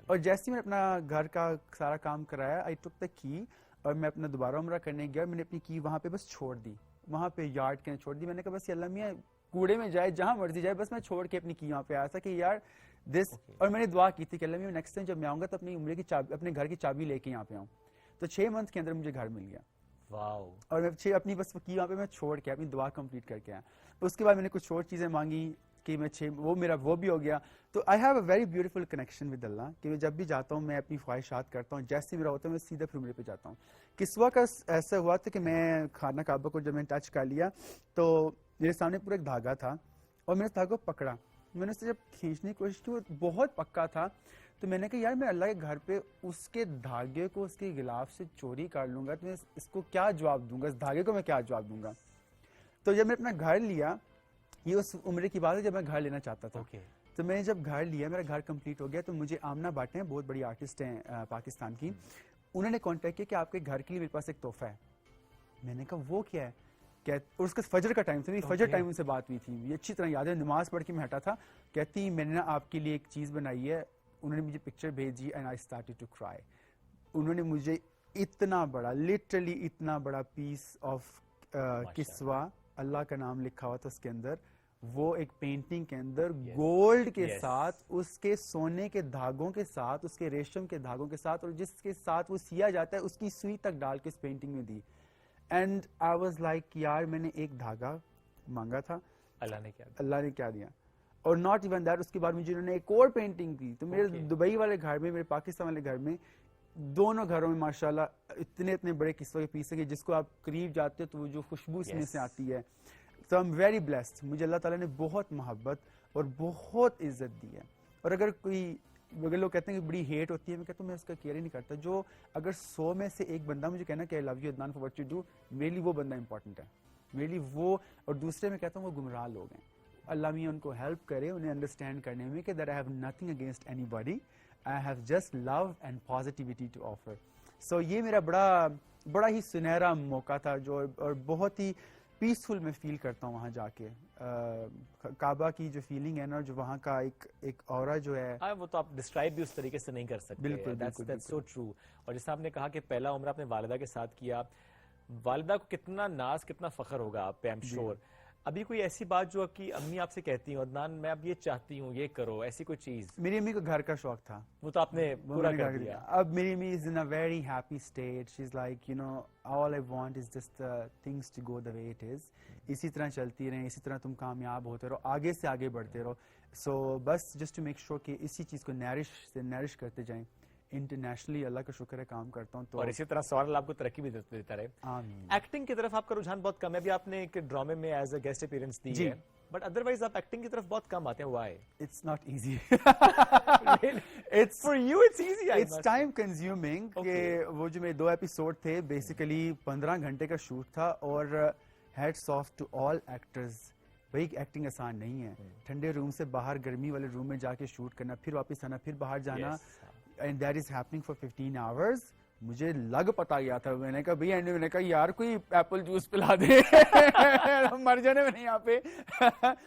और जैसे मैंने अपना घर का सारा काम कराया, आई टुक द की, और मैं अपना दोबारा उम्रा करने गया. मैंने अपनी की वहाँ पे बस छोड़ दी, वहाँ पे यार्ड के छोड़ दी. मैंने कहा बस अल्लाह मियां कूड़े में जाए, जहाँ मर्जी जाए, बस मैं छोड़ के अपनी की यहाँ पे आया था कि यार दिस और मैंने दुआ की थी कि अल्लाह मैं नेक्स्ट टाइम जब मैं आऊंगा तो अपनी उम्र की चाबी, अपने घर की चाबी लेके यहाँ पे आऊँ। तो 6 मंथ के अंदर मुझे घर मिल गया। वाओ। और मैं अपनी बस की वहाँ पे मैं छोड़ के अपनी दुआ कंप्लीट करके आया। उसके बाद मैंने कुछ और चीज़ें मांगी कि मैं वो भी हो गया। तो I have a very beautiful connection with Allah कि मैं जब भी जाता हूँ मैं अपनी ख्वाहिशात करता हूँ, जैसे मेरा होता है मैं सीधा फिर उम्रे पे जाता हूँ। किस्वा का ऐसा हुआ था कि मैं खाना काबा को जब मैंने टच कर लिया तो मेरे सामने पूरा एक धागा था और मैंने धागा पकड़ा, मैंने उससे जब खींचने की कोशिश की वो बहुत पक्का था। तो मैंने कहा यार मैं अल्लाह के घर पे उसके धागे को उसके गिलाफ से चोरी कर लूंगा तो मैं इसको क्या जवाब दूंगा, इस धागे को मैं क्या जवाब दूंगा। तो जब मैं अपना घर लिया, ये उस उम्र की बात है जब मैं घर लेना चाहता था। तो मैंने जब घर लिया, मेरा घर कंप्लीट हो गया, तो मुझे आमना बाटे हैं, बहुत बड़ी आर्टिस्ट हैं पाकिस्तान की, उन्होंने कांटेक्ट किया कि आपके घर के लिए मेरे पास एक तोहफा है। मैंने कहा वो क्या है, क्या, और उसका फजर का टाइम था, मेरी फजर टाइम उनसे बात हुई थी, ये अच्छी तरह याद है, नमाज पढ़ के मैं हटा था। कहती मैंने ना आपके लिए एक चीज़ बनाई है। उन्होंने मुझे पिक्चर भेजी and I started to cry. उन्होंने मुझे इतना बड़ा, लिटरली इतना बड़ा पीस ऑफ किस्वा, अल्लाह का नाम लिखा हुआ था उसके अंदर, वो एक पेंटिंग के अंदर गोल्ड के साथ, उसके सोने के धागों के साथ, उसके रेशम के धागों के साथ, और जिसके साथ वो सिया जाता है उसकी सुई तक डाल के उस पेंटिंग में दी। एंड आई वाज लाइक यार मैंने एक धागा मांगा था, अल्लाह ने क्या दिया। और नॉट इवन दैट, उसके बाद मुझे उन्होंने एक और पेंटिंग दी। तो मेरे दुबई वाले घर में, मेरे पाकिस्तान वाले घर में, दोनों घरों में माशाल्लाह इतने इतने बड़े किस्सों के पीस है कि जिसको आप करीब जाते हो तो वो जो खुशबू इसमें से आती है। तो आई एम वेरी ब्लेस्ड, मुझे अल्लाह ताला ने बहुत मोहब्बत और बहुत इज्जत दी है। और अगर लोग कहते हैं कि बड़ी हेट होती है, मैं कहता हूँ मैं उसका केयर ही नहीं करता। जो अगर 100 में से एक बंदा मुझे कहना कि I love you Adnan for what you do, मेरे लिए वो बंदा इंपॉर्टेंट है, मेरे लिए वो। और दूसरे में कहता हूँ वो गुमराह लोग हैं, अल्लाह मियां उनको हेल्प करे उन्हें अंडरस्टैंड करने में कि that I have nothing against anybody, I have just love and positivity to offer. So ये मेरा बड़ा ही सुनहरा मौका था जो, और बहुत ही पीसफुल मैं फील करता हूँ वहाँ जाके। काबा की जो फीलिंग है ना, जो वहाँ का एक ऑरा जो है, वो तो आप डिस्क्राइब भी उस तरीके से नहीं कर सकते। बिल्कुल, दैट्स सो ट्रू। और जैसे आपने कहा कि पहला उम्र आपने वालिदा के साथ किया, वालिदा को कितना नाज, कितना फख्र होगा आप पे, आई एम श्योर। अभी कोई ऐसी बात जो आपकी अम्मी आपसे कहती हैं, अदनान मैं अब ये चाहती हूँ, ये करो, ऐसी कोई चीज? मेरी अम्मी को घर का शौक था, वो तो आपने पूरा कर दिया। अब मेरी अम्मी is in a very happy state, she is like you know all I want is just things to go the way it is. इसी तरह चलती रहे, इसी तरह तुम कामयाब होते रहो, आगे से आगे बढ़ते रहो। सो बस जस्ट टू मेक श्योर कि इसी चीज को नरिश करते जाएं। इंटरनेशनली अल्लाह का शुक्र है काम करता हूँ तो, और इसी तरह सवाल आपको तरक्की भी देता रहे। एक्टिंग की तरफ आपका रुझान बहुत कम है, अभी आपने एक ड्रामे में एज अ गेस्ट अपीयरेंस दी है, बट अदरवाइज आप एक्टिंग की तरफ बहुत कम आते हैं। Why? It's not easy, it's for you it's easy, it's time consuming. कि वो जो मेरे 2 एपिसोड थे, बेसिकली 15 घंटे का शूट था, और heads off to all actors. भाई एक्टिंग आसान नहीं है, ठंडे रूम से बाहर गर्मी वाले रूम में जाके शूट करना, फिर वापस आना, फिर बाहर जाना, and that is happening for 15 hours. मुझे लग पता गया था, मैंने कहा भैया, मैंने कहा यार कोई एप्पल जूस पिला दे मर जाने में नहीं यहाँ पे।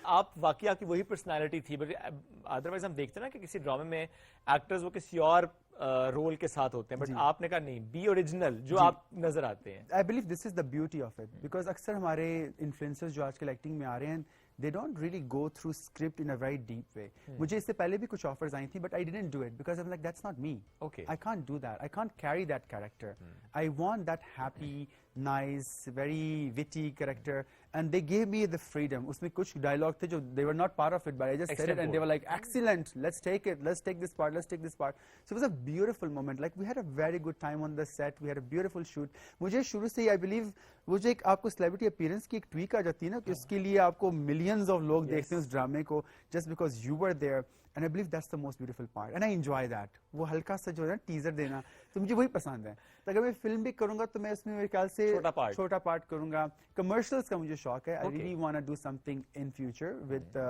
आप वाकई आपकी वही पर्सनालिटी थी, बट अदरवाइज हम देखते हैं ना कि किसी ड्रामे में एक्टर्स वो किसी और रोल के साथ होते हैं, बट आपने कहा नहीं, बी ओरिजिनल, जो आप नजर आते हैं। I believe this is the beauty of it, because अक्सर हमारे इन्फ्लुएंसर्स जो आजकल एक्टिंग में आ रहे हैं, they don't really go through script in a very deep way. मुझे इससे पहले भी कुछ offers आई थी, but I didn't do it because I'm like, that's not me. Okay. I can't do that. I can't carry that character. I want that happy, nice, very witty character, and they gave me the freedom. उसमें कुछ dialogue थे जो they were not part of it, but I just said it, and they were like, excellent, let's take it, let's take this part, let's take this part. So it was a beautiful moment. Like we had a very good time on the set. We had a beautiful shoot. मुझे शुरू से ही I believe वो जो एक आपको celebrity appearance की एक tweak आ जाती है ना, कि उसके लिए आपको millions of लोग देखते हैं उस ड्रामे को, just because you were there. And I believe that's the most beautiful part, and I enjoy that. वो हल्का सा जो है ना टीजर देना, तो मुझे वही पसंद है। तो अगर मैं फिल्म भी करूंगा तो मैं उसमें मेरे ख्याल से छोटा पार्ट करूंगा। कमर्शियल्स का मुझे शौक है, I really want to do something in future with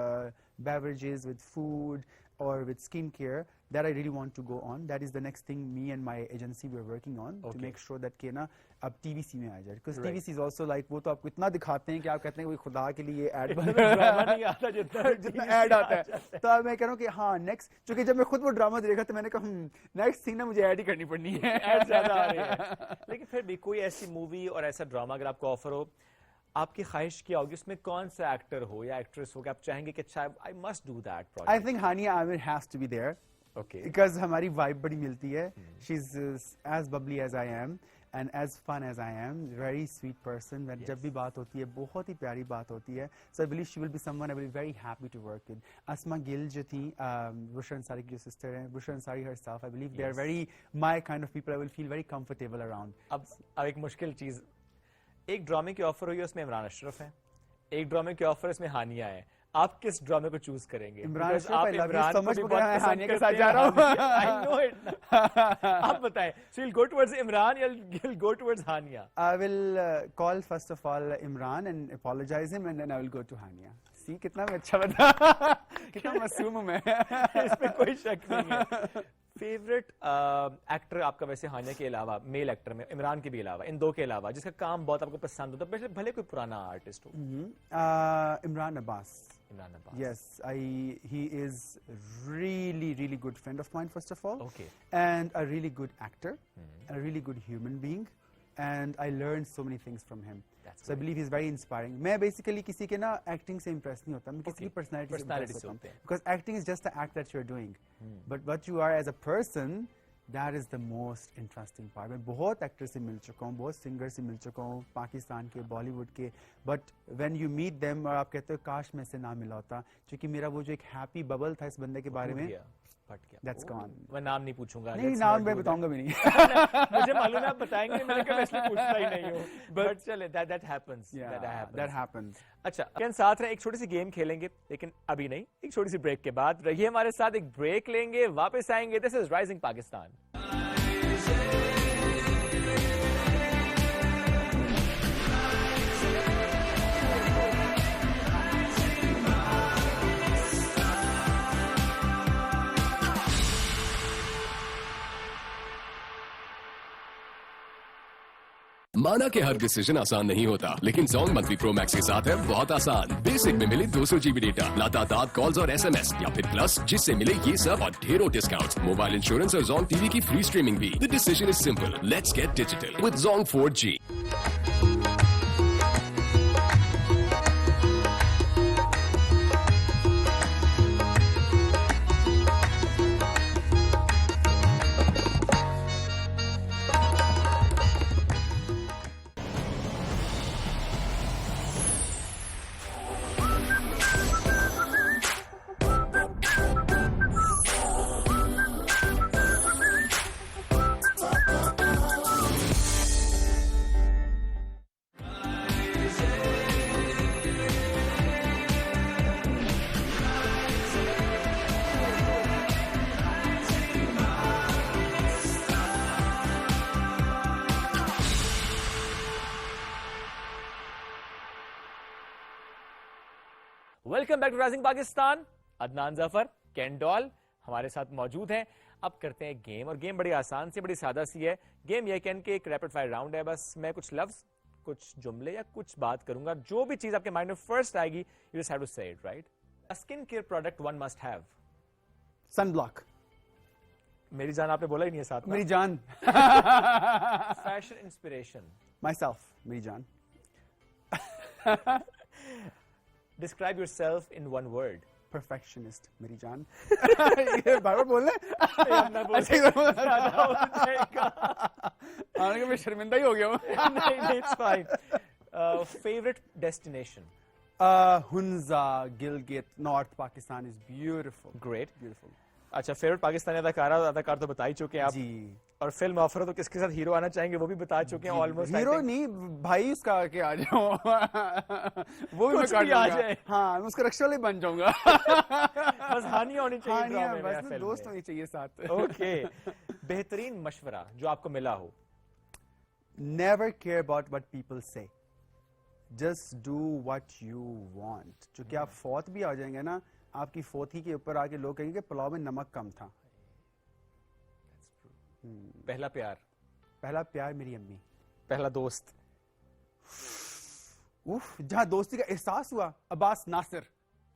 beverages, with food, or with skincare. That I really want to go on. That is the next thing me and my agency we are working on to make sure that कि ना अब TVC में आ जाए, because TVC is also like वो तो आपको इतना दिखाते हैं कि आप कहते हैं कोई खुदा के लिए ऐड बन रहा है, नहीं आता जितना ऐड आता है। तो अब मैं कह रहा हूँ कि हाँ नेक्स्ट, क्योंकि जब मैं खुद वो ड्रामा देखा तो मैंने कहा नेक्स्ट सीन ना मुझे ऐड ही करनी पड़नी है, ऐड ज्यादा आ रही है। लेकिन फिर भी कोई ऐसी मूवी और ऐसा ड्रामा अगर आपको ऑफर हो, آپ کی خواہش کیا ہوگی اس میں کون سا ایکٹر ہو یا ایکٹریس ہو کہ آپ چاہیں گے کہ اچھا I must do that I project. think Hania Amir has to be there. Okay. Because ہماری vibe بڑی ملتی ہے. She's as bubbly as I am and as fun as I am. Very sweet person. جب بھی بات ہوتی ہے بہت ہی پیاری بات ہوتی ہے. So I believe she will be someone I will be very happy to work with. Asma Gill جو تھی, Bushra Ansari کی جو sister ہیں, Bushra Ansari herself, I believe they are very my kind of people. I will feel very comfortable around. اب ایک مشکل چیز, ایک ڈرامے کی آفر ہوئی ہے اس میں عمران اشرف ہے, ایک ڈرامے کی آفر اس میں ہانیہ ہے, آپ کس ڈرامے کو چوز کریں گے؟ عمران اشرف, آپ I love you Imran so کو much, بھی مگر بہت میں پسند ہانیہ کے کرتے ساتھ ہیں. جا رہا ہوں. I know it. آپ بتائیں, so you'll go towards Imran, you'll go towards Hania. I will call first of all Imran and apologize him and then I will go to Hania. See کتنا میں اچھا بتا, کتنا معصوم ہوں میں. اس میں کوئی شک نہیں ہے. فیوریٹ ایکٹر آپ کا ویسے ہانیہ کے علاوہ, میل ایکٹر میں عمران کے بھی علاوہ, ان دو کے علاوہ جس کا کام بہت آپ کو پسند ہوتا ہے, بھلے کوئی پرانا artist who? Imran Abbas. Imran Abbas. Yes, he is really, really good friend of mine, first of all. Okay. And a really good actor, and a really good human being. And I learned so many things from him. So I believe he's very inspiring. میں basically کسی کے نا acting سے impress نہیں ہوتا, میں کسی کی personality سے impress ہوتا ہوں. Because acting is just the act that you're doing. But what you are as a person, that is the most interesting part. میں بہت ایکٹر سے مل چکا ہوں, بہت سنگر سے مل چکا ہوں, پاکستان کے, بالی ووڈ کے, but when you meet them اور آپ کہتے ہو کاش میں سے نہ ملا ہوتا, کیونکہ میرا وہ جو ایک ہیپی ببل تھا اس بندے کے بارے میں, that's gone. میں نام نہیں پوچھوں گا. نہیں, نام میں بتاؤں گا بھی نہیں. مجھے معلوم ہے آپ بتائیں گے, میں نے کہا میں اس لیے پوچھتا ہی نہیں ہوں. بٹ چلے, that happens. That happens. اچھا, کن ساتھ رہیں, ایک چھوٹی سی گیم کھیلیں گے, لیکن ابھی نہیں, ایک چھوٹی سی بریک کے بعد. رہیے ہمارے ساتھ, ایک بریک لیں گے, واپس آئیں گے. دس از رائزنگ پاکستان. माना कि हर डिसीजन आसान नहीं होता, लेकिन Zong मंथली प्रो मैक्स के साथ है बहुत आसान. बेसिक में मिले 200 GB डेटा, लगातार कॉल्स और SMS, या फिर प्लस जिससे मिले ये सब और ढेरों डिस्काउंट्स, मोबाइल इंश्योरेंस और Zong टीवी की फ्री स्ट्रीमिंग भी. The decision is simple. Let's get digital with Zong 4G. Welcome back to rising Pakistan. Adnan Zafar, Ken doll ہمارے ساتھ موجود ہیں. اب کرتے ہیں گیم, اور گیم بڑی آسان سی, بڑی سادہ سی ہے. گیم یہ کہن کے ایک ریپڈ فائر راؤنڈ ہے. بس میں کچھ لفظ, کچھ جملے یا کچھ بات کروں گا, جو بھی چیز آپ کے مائنڈ میں فرسٹ آئے گی, you just have to say it, right? Skin care product one must have. Sun block. میری جان آپ نے بولا ہی نہیں ہے ساتھ. میری جان. Fashion inspiration. Myself. میری جان. Describe yourself in one word. Perfectionist. میری جان. یہ بار بار بولنا ہے. میں شرمندہ ہی ہو گیا ہوں. نہیں, it's fine. Favorite destination. Hunza, Gilgit, North Pakistan is beautiful. Great. Beautiful. اچھا, فیوریٹ پاکستانی اداکار تو بتا ہی چکے ہیں آپ. جی. اور فلم آفر تو کس کے ساتھ ہیرو آنا چاہیں گے وہ بھی بتا چکے ہیں آلموسٹ. ہیرو نہیں, بھائی اس کا آ کے آ جاؤں, وہ بھی میں کاٹ آ لوں گا. جائے. ہاں, میں اس کا رکشہ والے بن جاؤں گا. بس ہانیہ ہونی چاہیے ڈرامے میں, بس دوست ہونی چاہیے ساتھ. اوکے. بہترین مشورہ جو آپ کو ملا ہو. Never care about what people say. Just do what you want. چونکہ آپ فوت بھی آ جائیں گے نا, آپ کی فوتھی کے اوپر آ کے لوگ کہیں گے پلاؤ میں نمک کم تھا. پہلا پیار. پہلا پیار میری امی. پہلا دوست. جہاں دوستی کا احساس ہوا, عباس ناصر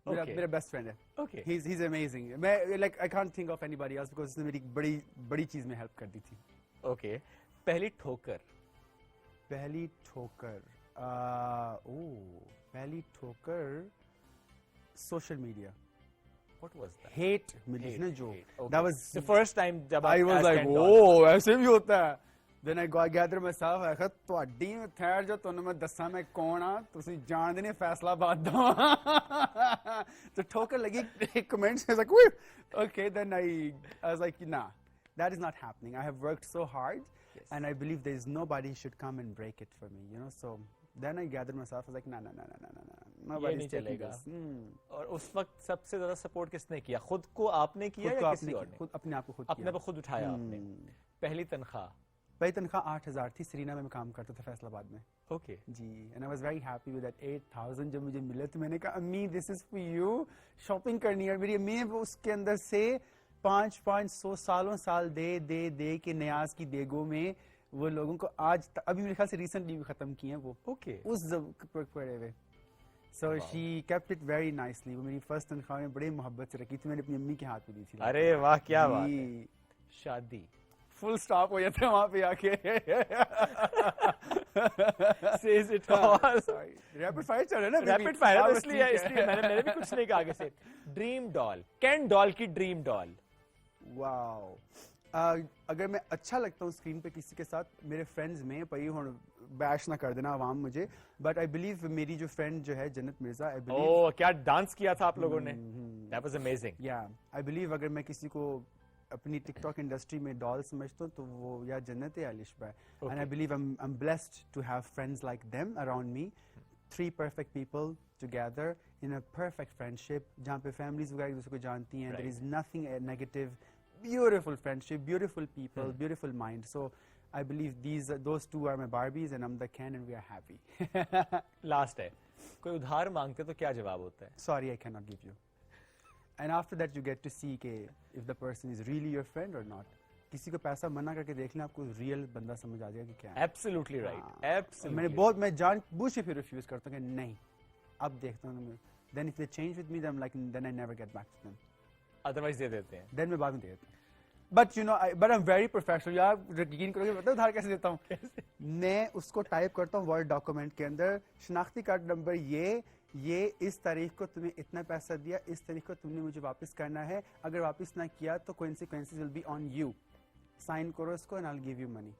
میرا بیسٹ فرینڈ ہے. اوکے. He is amazing. میں like I can't think of anybody else because اس نے میری بڑی چیز میں ہیلپ کر دی تھی. اوکے. پہلی ٹھوکر. پہلی ٹھوکر पहली ठोकर social media What was that? Hate मिली ना जो Okay. that was The first time जब I आप was as like Ken Doll- oh ऐसे भी होता है then I got gather myself I thought ਤੁਹਾਡੀ ਠਹਿਰ ਜੋ ਤੁਹਾਨੂੰ ਮੈਂ ਦੱਸਾਂ ਮੈਂ ਕੌਣ ਆ ਤੁਸੀਂ ਜਾਣਦੇ ਨਹੀਂ ਫੈਸਲਾਬਾਦ ਦਾ तो ठोकर लगी comments I was like woo okay then I was like nah that is not happening I have worked so hard and I believe there is nobody should come and break it for me you know so then I gathered myself I was like nah nobody नहीं is taking चलेगा। this और उस वक्त सबसे ज्यादा support किसने किया? खुद को आपने किया खुद को या आपने किसी और किया, ने? खुद अपने आप को खुद अपने किया। पे खुद उठाया आपने। पहली तनख्वाह? पहली तनख्वाह 8,000 थी सरीना में मैं काम करता था फैसलाबाद में ओके जी and I was very happy with that 8,000 जब मुझे मिले तो मैंने कहा अम्मी this is for you shopping करनी है मेरी अम्मी ने वो उसके अंदर से 500 साल दे के न्याज की देगों में वो लोगों को आज अभी मेरे ख्याल से रिसेंटली भी खत्म किए हैं वो ओके उस पड़े हुए so she kept it very nicely वो मेरी फर्स्ट तनख्वाह में बड़े मोहब्बत से रखी थी मैंने अपनी अम्मी के हाथ में दी थी अरे वाह क्या बात जी। है। शादी? फुल स्टॉप हो जाता है वहां पे आके Says it all. Rapid fire चल रहा है ना रैपिड फायर इसलिए मैंने भी कुछ नहीं कहा आगे से। ड्रीम डॉल, केन डॉल की ड्रीम डॉल। वाओ अगर मैं अच्छा लगता हूँ स्क्रीन पे किसी के साथ मेरे फ्रेंड्स में पई हुण बैश ना कर देना आवाम मुझे बट आई बिलीव मेरी जो फ्रेंड जो है जन्नत मिर्जा आई बिलीव ओह क्या डांस किया था आप लोगों ने। That was amazing. या आई बिलीव अगर मैं किसी को अपनी टिकटॉक इंडस्ट्री में डॉल समझता हूँ तो वो या जन्नत है या लिशबा है and I believe I am blessed to have friends like them around me 3 perfect people together in a perfect friendship जहाँ पे families वगैरह एक दूसरे को जानती हैं there is nothing negative beautiful friendship beautiful people beautiful mind so I believe those two are my Barbies and I'm the Ken and we are happy last है, कोई उधार मांगते तो क्या जवाब होता है? sorry I cannot give you and after that you get to see के if the person is really your friend or not किसी को पैसा मना करके देख लें आपको रियल बंदा समझ आ जाएगा कि क्या है Absolutely right. हाँ। Absolutely. मैं जानबूझ के फिर रिफ्यूज करता हूँ कि नहीं अब देखता हूँ then if they change with me then I'm like then I never get back to them Otherwise दे देते हैं। then मैं बाद में दे देता हूँ but you know but I'm very professional यार यकीन करोगे पता है उधार कैसे देता हूँ मैं उसको टाइप करता हूँ वर्ड डॉक्यूमेंट के अंदर शनाख्ती कार्ड नंबर ये इस तारीख को तुम्हें इतना पैसा दिया इस तारीख को तुमने मुझे वापस करना है अगर वापस ना किया तो consequences will be on you sign करो इसको and I'll give you money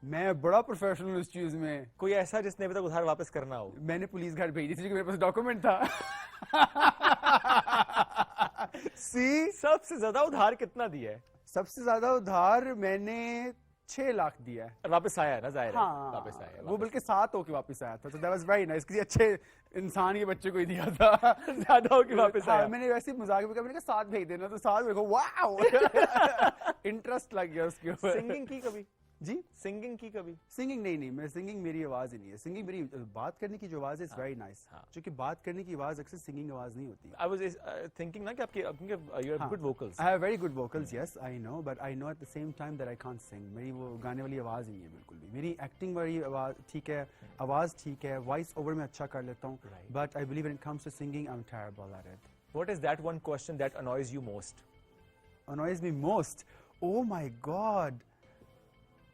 मैं बड़ा प्रोफेशनल इस चीज में कोई ऐसा जिसने अभी तक उधार वापस करना हो? मैंने पुलिस घर भेजी थी क्योंकि मेरे पास डॉक्यूमेंट था सी सबसे ज्यादा उधार कितना दिया है? सबसे ज्यादा उधार मैंने 6 लाख दिया है वापस आया ना जाहिर है। हाँ वापस आया वो बल्कि 7 होके वापस आया था तो दैट वाज वेरी नाइस किसी अच्छे इंसान के बच्चे को ही दिया था ज्यादा होके वापस हाँ, आया। मैंने वैसे ही मजाक में कहा मैंने कहा 7 भेज देना तो 7 देखो वाओ इंटरेस्ट लग गया उसके ऊपर सिंगिंग की कभी? जी सिंगिंग की कभी? सिंगिंग नहीं मैं सिंगिंग मेरी आवाज ही नहीं है सिंगिंग मेरी बात करने की जो आवाज है इज वेरी नाइस क्योंकि बात करने की आवाज अक्सर सिंगिंग आवाज नहीं होती I was thinking ना कि आपके you have good vocals. I have very good vocals yes I know but I know at the same time that I can't sing मेरी वो गाने वाली आवाज ही नहीं है बिल्कुल भी मेरी एक्टिंग वाली आवाज ठीक है आवाज ठीक है वॉइस ओवर में अच्छा कर लेता हूँ but I believe when it comes to singing I'm terrible at it. What is that one question that annoys you most? Annoys me most? Oh my God.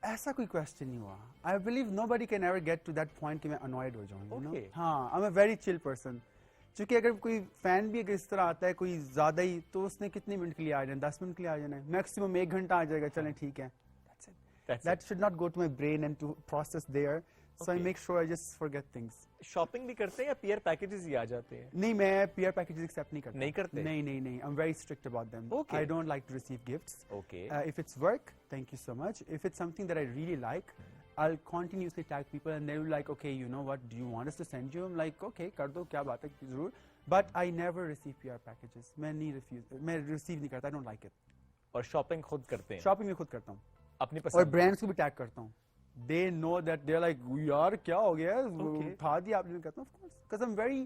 ऐसा कोई क्वेश्चन नहीं हुआ I believe nobody can ever get to that point कि मैं annoyed हो जाऊँ हाँ I am a very chill person क्योंकि अगर कोई फैन भी अगर इस तरह आता है कोई ज्यादा ही तो उसने कितने मिनट के लिए आ जाना 10 मिनट के लिए आ जाना है मैक्सिमम 1 घंटा आ जाएगा चलें ठीक है that should not go to my brain and to process there so I make sure I just forget things shopping भी करते हैं या पीयर पैकेजेस ही आ जाते हैं? नहीं मैं पीयर पैकेजेस एक्सेप्ट नहीं करता नहीं करते? नहीं I am very strict about them I don't like to receive gifts Okay. If it's work, thank you so much. If it's something that I really like, I'll continuously tag people and they'll be like, okay, you know what, do you want us to send you? I'm like, okay, कर दो क्या बात है जरूर. But I never receive PR packages. मैं receive नहीं करता. I don't like it. और शॉपिंग खुद करते हैं? शॉपिंग में खुद करता हूँ अपनी पसंद और ब्रांड्स को भी टैग करता हूँ. They know that they're like यार क्या हो गया उठा दिया आपने कहता हूँ of course because I'm very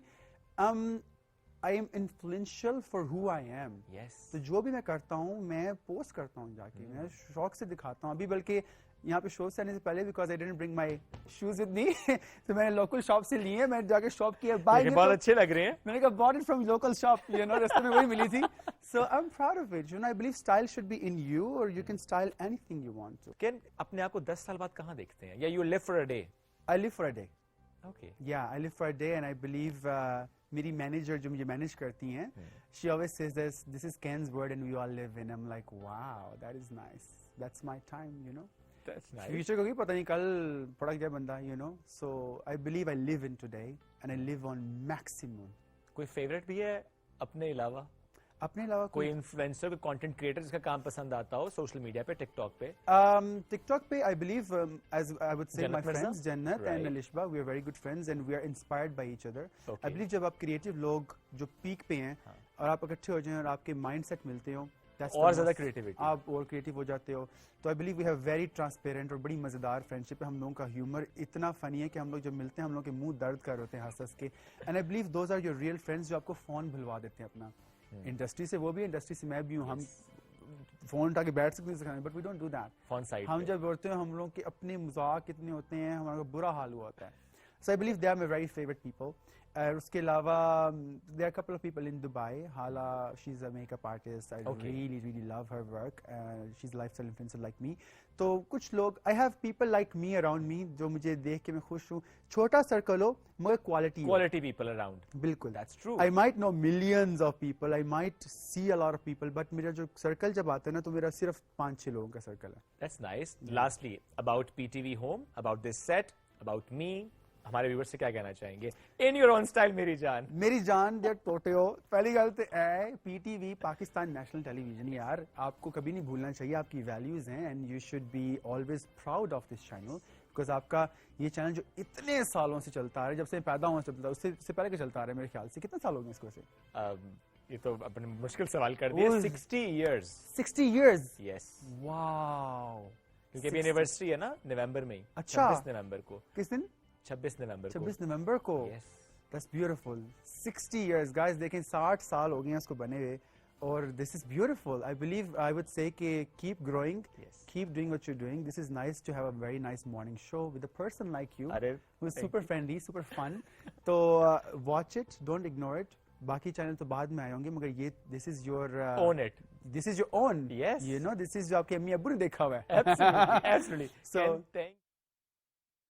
I am influential for who I am. Yes. तो जो भी मैं करता हूँ मैं पोस्ट करता हूँ जाके मैं शौक से दिखाता हूँ अभी बल्कि यहाँ पे शो से आने से पहले because I didn't bring my shoes with me तो मैंने लोकल शॉप से लिए मैं जाके शॉप किया बाय बहुत अच्छे लग रहे हैं मैंने कहा bought it from local shop you know रास्ते में वही मिली थी so I am proud of it you know I believe style should be in you और you can style anything you want to. Can अपने आप को 10 साल बाद कहाँ देखते हैं या you live for a day? I live for a day Okay. Yeah, I live for a day and I believe मेरी manager जो मुझे manage करती हैं, she always says this is Ken's world and we all live in. I'm like, wow, that is nice. That's my time, you know. That's nice. Future को भी पता नहीं कल पड़ा क्या बंदा, you know. So I believe I live in today and I live on maximum. कोई favourite भी है अपने अलावा? अपने अलावा कोई इन्फ्लुएंसर, कोई कंटेंट क्रिएटर जिसका काम पसंद आता हो सोशल मीडिया पे, टिकटॉक पे? TikTok पे I believe as I would say Jannat my Mirza? friends Jannat Right. and Alishba, we are very good friends and we are inspired by each other. Okay. I believe जब आप creative लोग जो peak पे हैं और आप इकट्ठे हो जाएं और आपके माइंडसेट मिलते हो, that's the और ज़्यादा most- creativity. आप और क्रिएटिव हो जाते हो. तो I believe we have very transparent और बड़ी मजेदार फ्रेंडशिप है. हम लोगों का ह्यूमर इतना फनी है कि हम लोग जब मिलते हैं हम लोग के मुंह दर्द कर होते हैं हंस के. And I believe those are your real friends जो आपको फोन भुलवा देते हैं अपना. इंडस्ट्री से वो भी, इंडस्ट्री से मैं भी हूँ. हम फोन उठा के बैठ सकते हैं but we don't do that. Phone side हम जब बोलते हैं हम लोगों के अपने मजाक कितने होते हैं, हमारा बुरा हाल हुआ होता है. So I believe they are my very favourite people. उसके अलावा there are couple of people in Dubai. Hala, she is a makeup artist. I really love her work. She is lifestyle influencer like me. तो कुछ लोग, I have people like me around me जो मुझे देख के मैं खुश हूँ. छोटा सर्कल हो मगर क्वालिटी पीपल अराउंड. बिल्कुल. That's true. I might know millions of people, I might see a lot of people, but मेरा जो सर्कल जब आता है ना तो मेरा सिर्फ 5-6 लोगों का सर्कल है. That's nice. Lastly, about PTV Home, about this set, about me, हमारे व्यूअर्स से क्या कहना चाहेंगे? In your own style, मेरी जान. मेरी जान जब टोटे हो, पहली गल तो है PTV पाकिस्तान नेशनल टेलीविजन. यार आपको कभी नहीं भूलना चाहिए, आपकी वैल्यूज हैं and you should be always proud of this channel because आपका ये चैनल जो इतने सालों से चलता आ रहा है, जब से मैं पैदा हुआ चलता है, उससे पहले का चलता आ रहा है मेरे ख्याल से. कितने साल हो गए इसको वैसे? ये तो अपने मुश्किल सवाल कर दिए. 60 years. 60 years. Yes. वाओ. क्योंकि अभी एनिवर्सरी है ना नवंबर में ही. अच्छा. 26 नवंबर को. किस दिन? 26 नवंबर को. 26 नवंबर को. Yes. That's beautiful. 60 years, guys. देखें 60 साल हो गए हैं इसको बने हुए और this is beautiful. I believe I would say कि keep growing, Yes. keep doing what you're doing. This is nice to have a very nice morning show with a person like you अरे, who's thank super friendly, super fun. तो watch it, don't ignore it. बाकी channel तो बाद में आए होंगे मगर ये this is your Own it. This is your own. Yes. You know, this is जो आपके अम्मी अब्बू ने देखा हुआ है. Absolutely. Absolutely. So- Ken, thank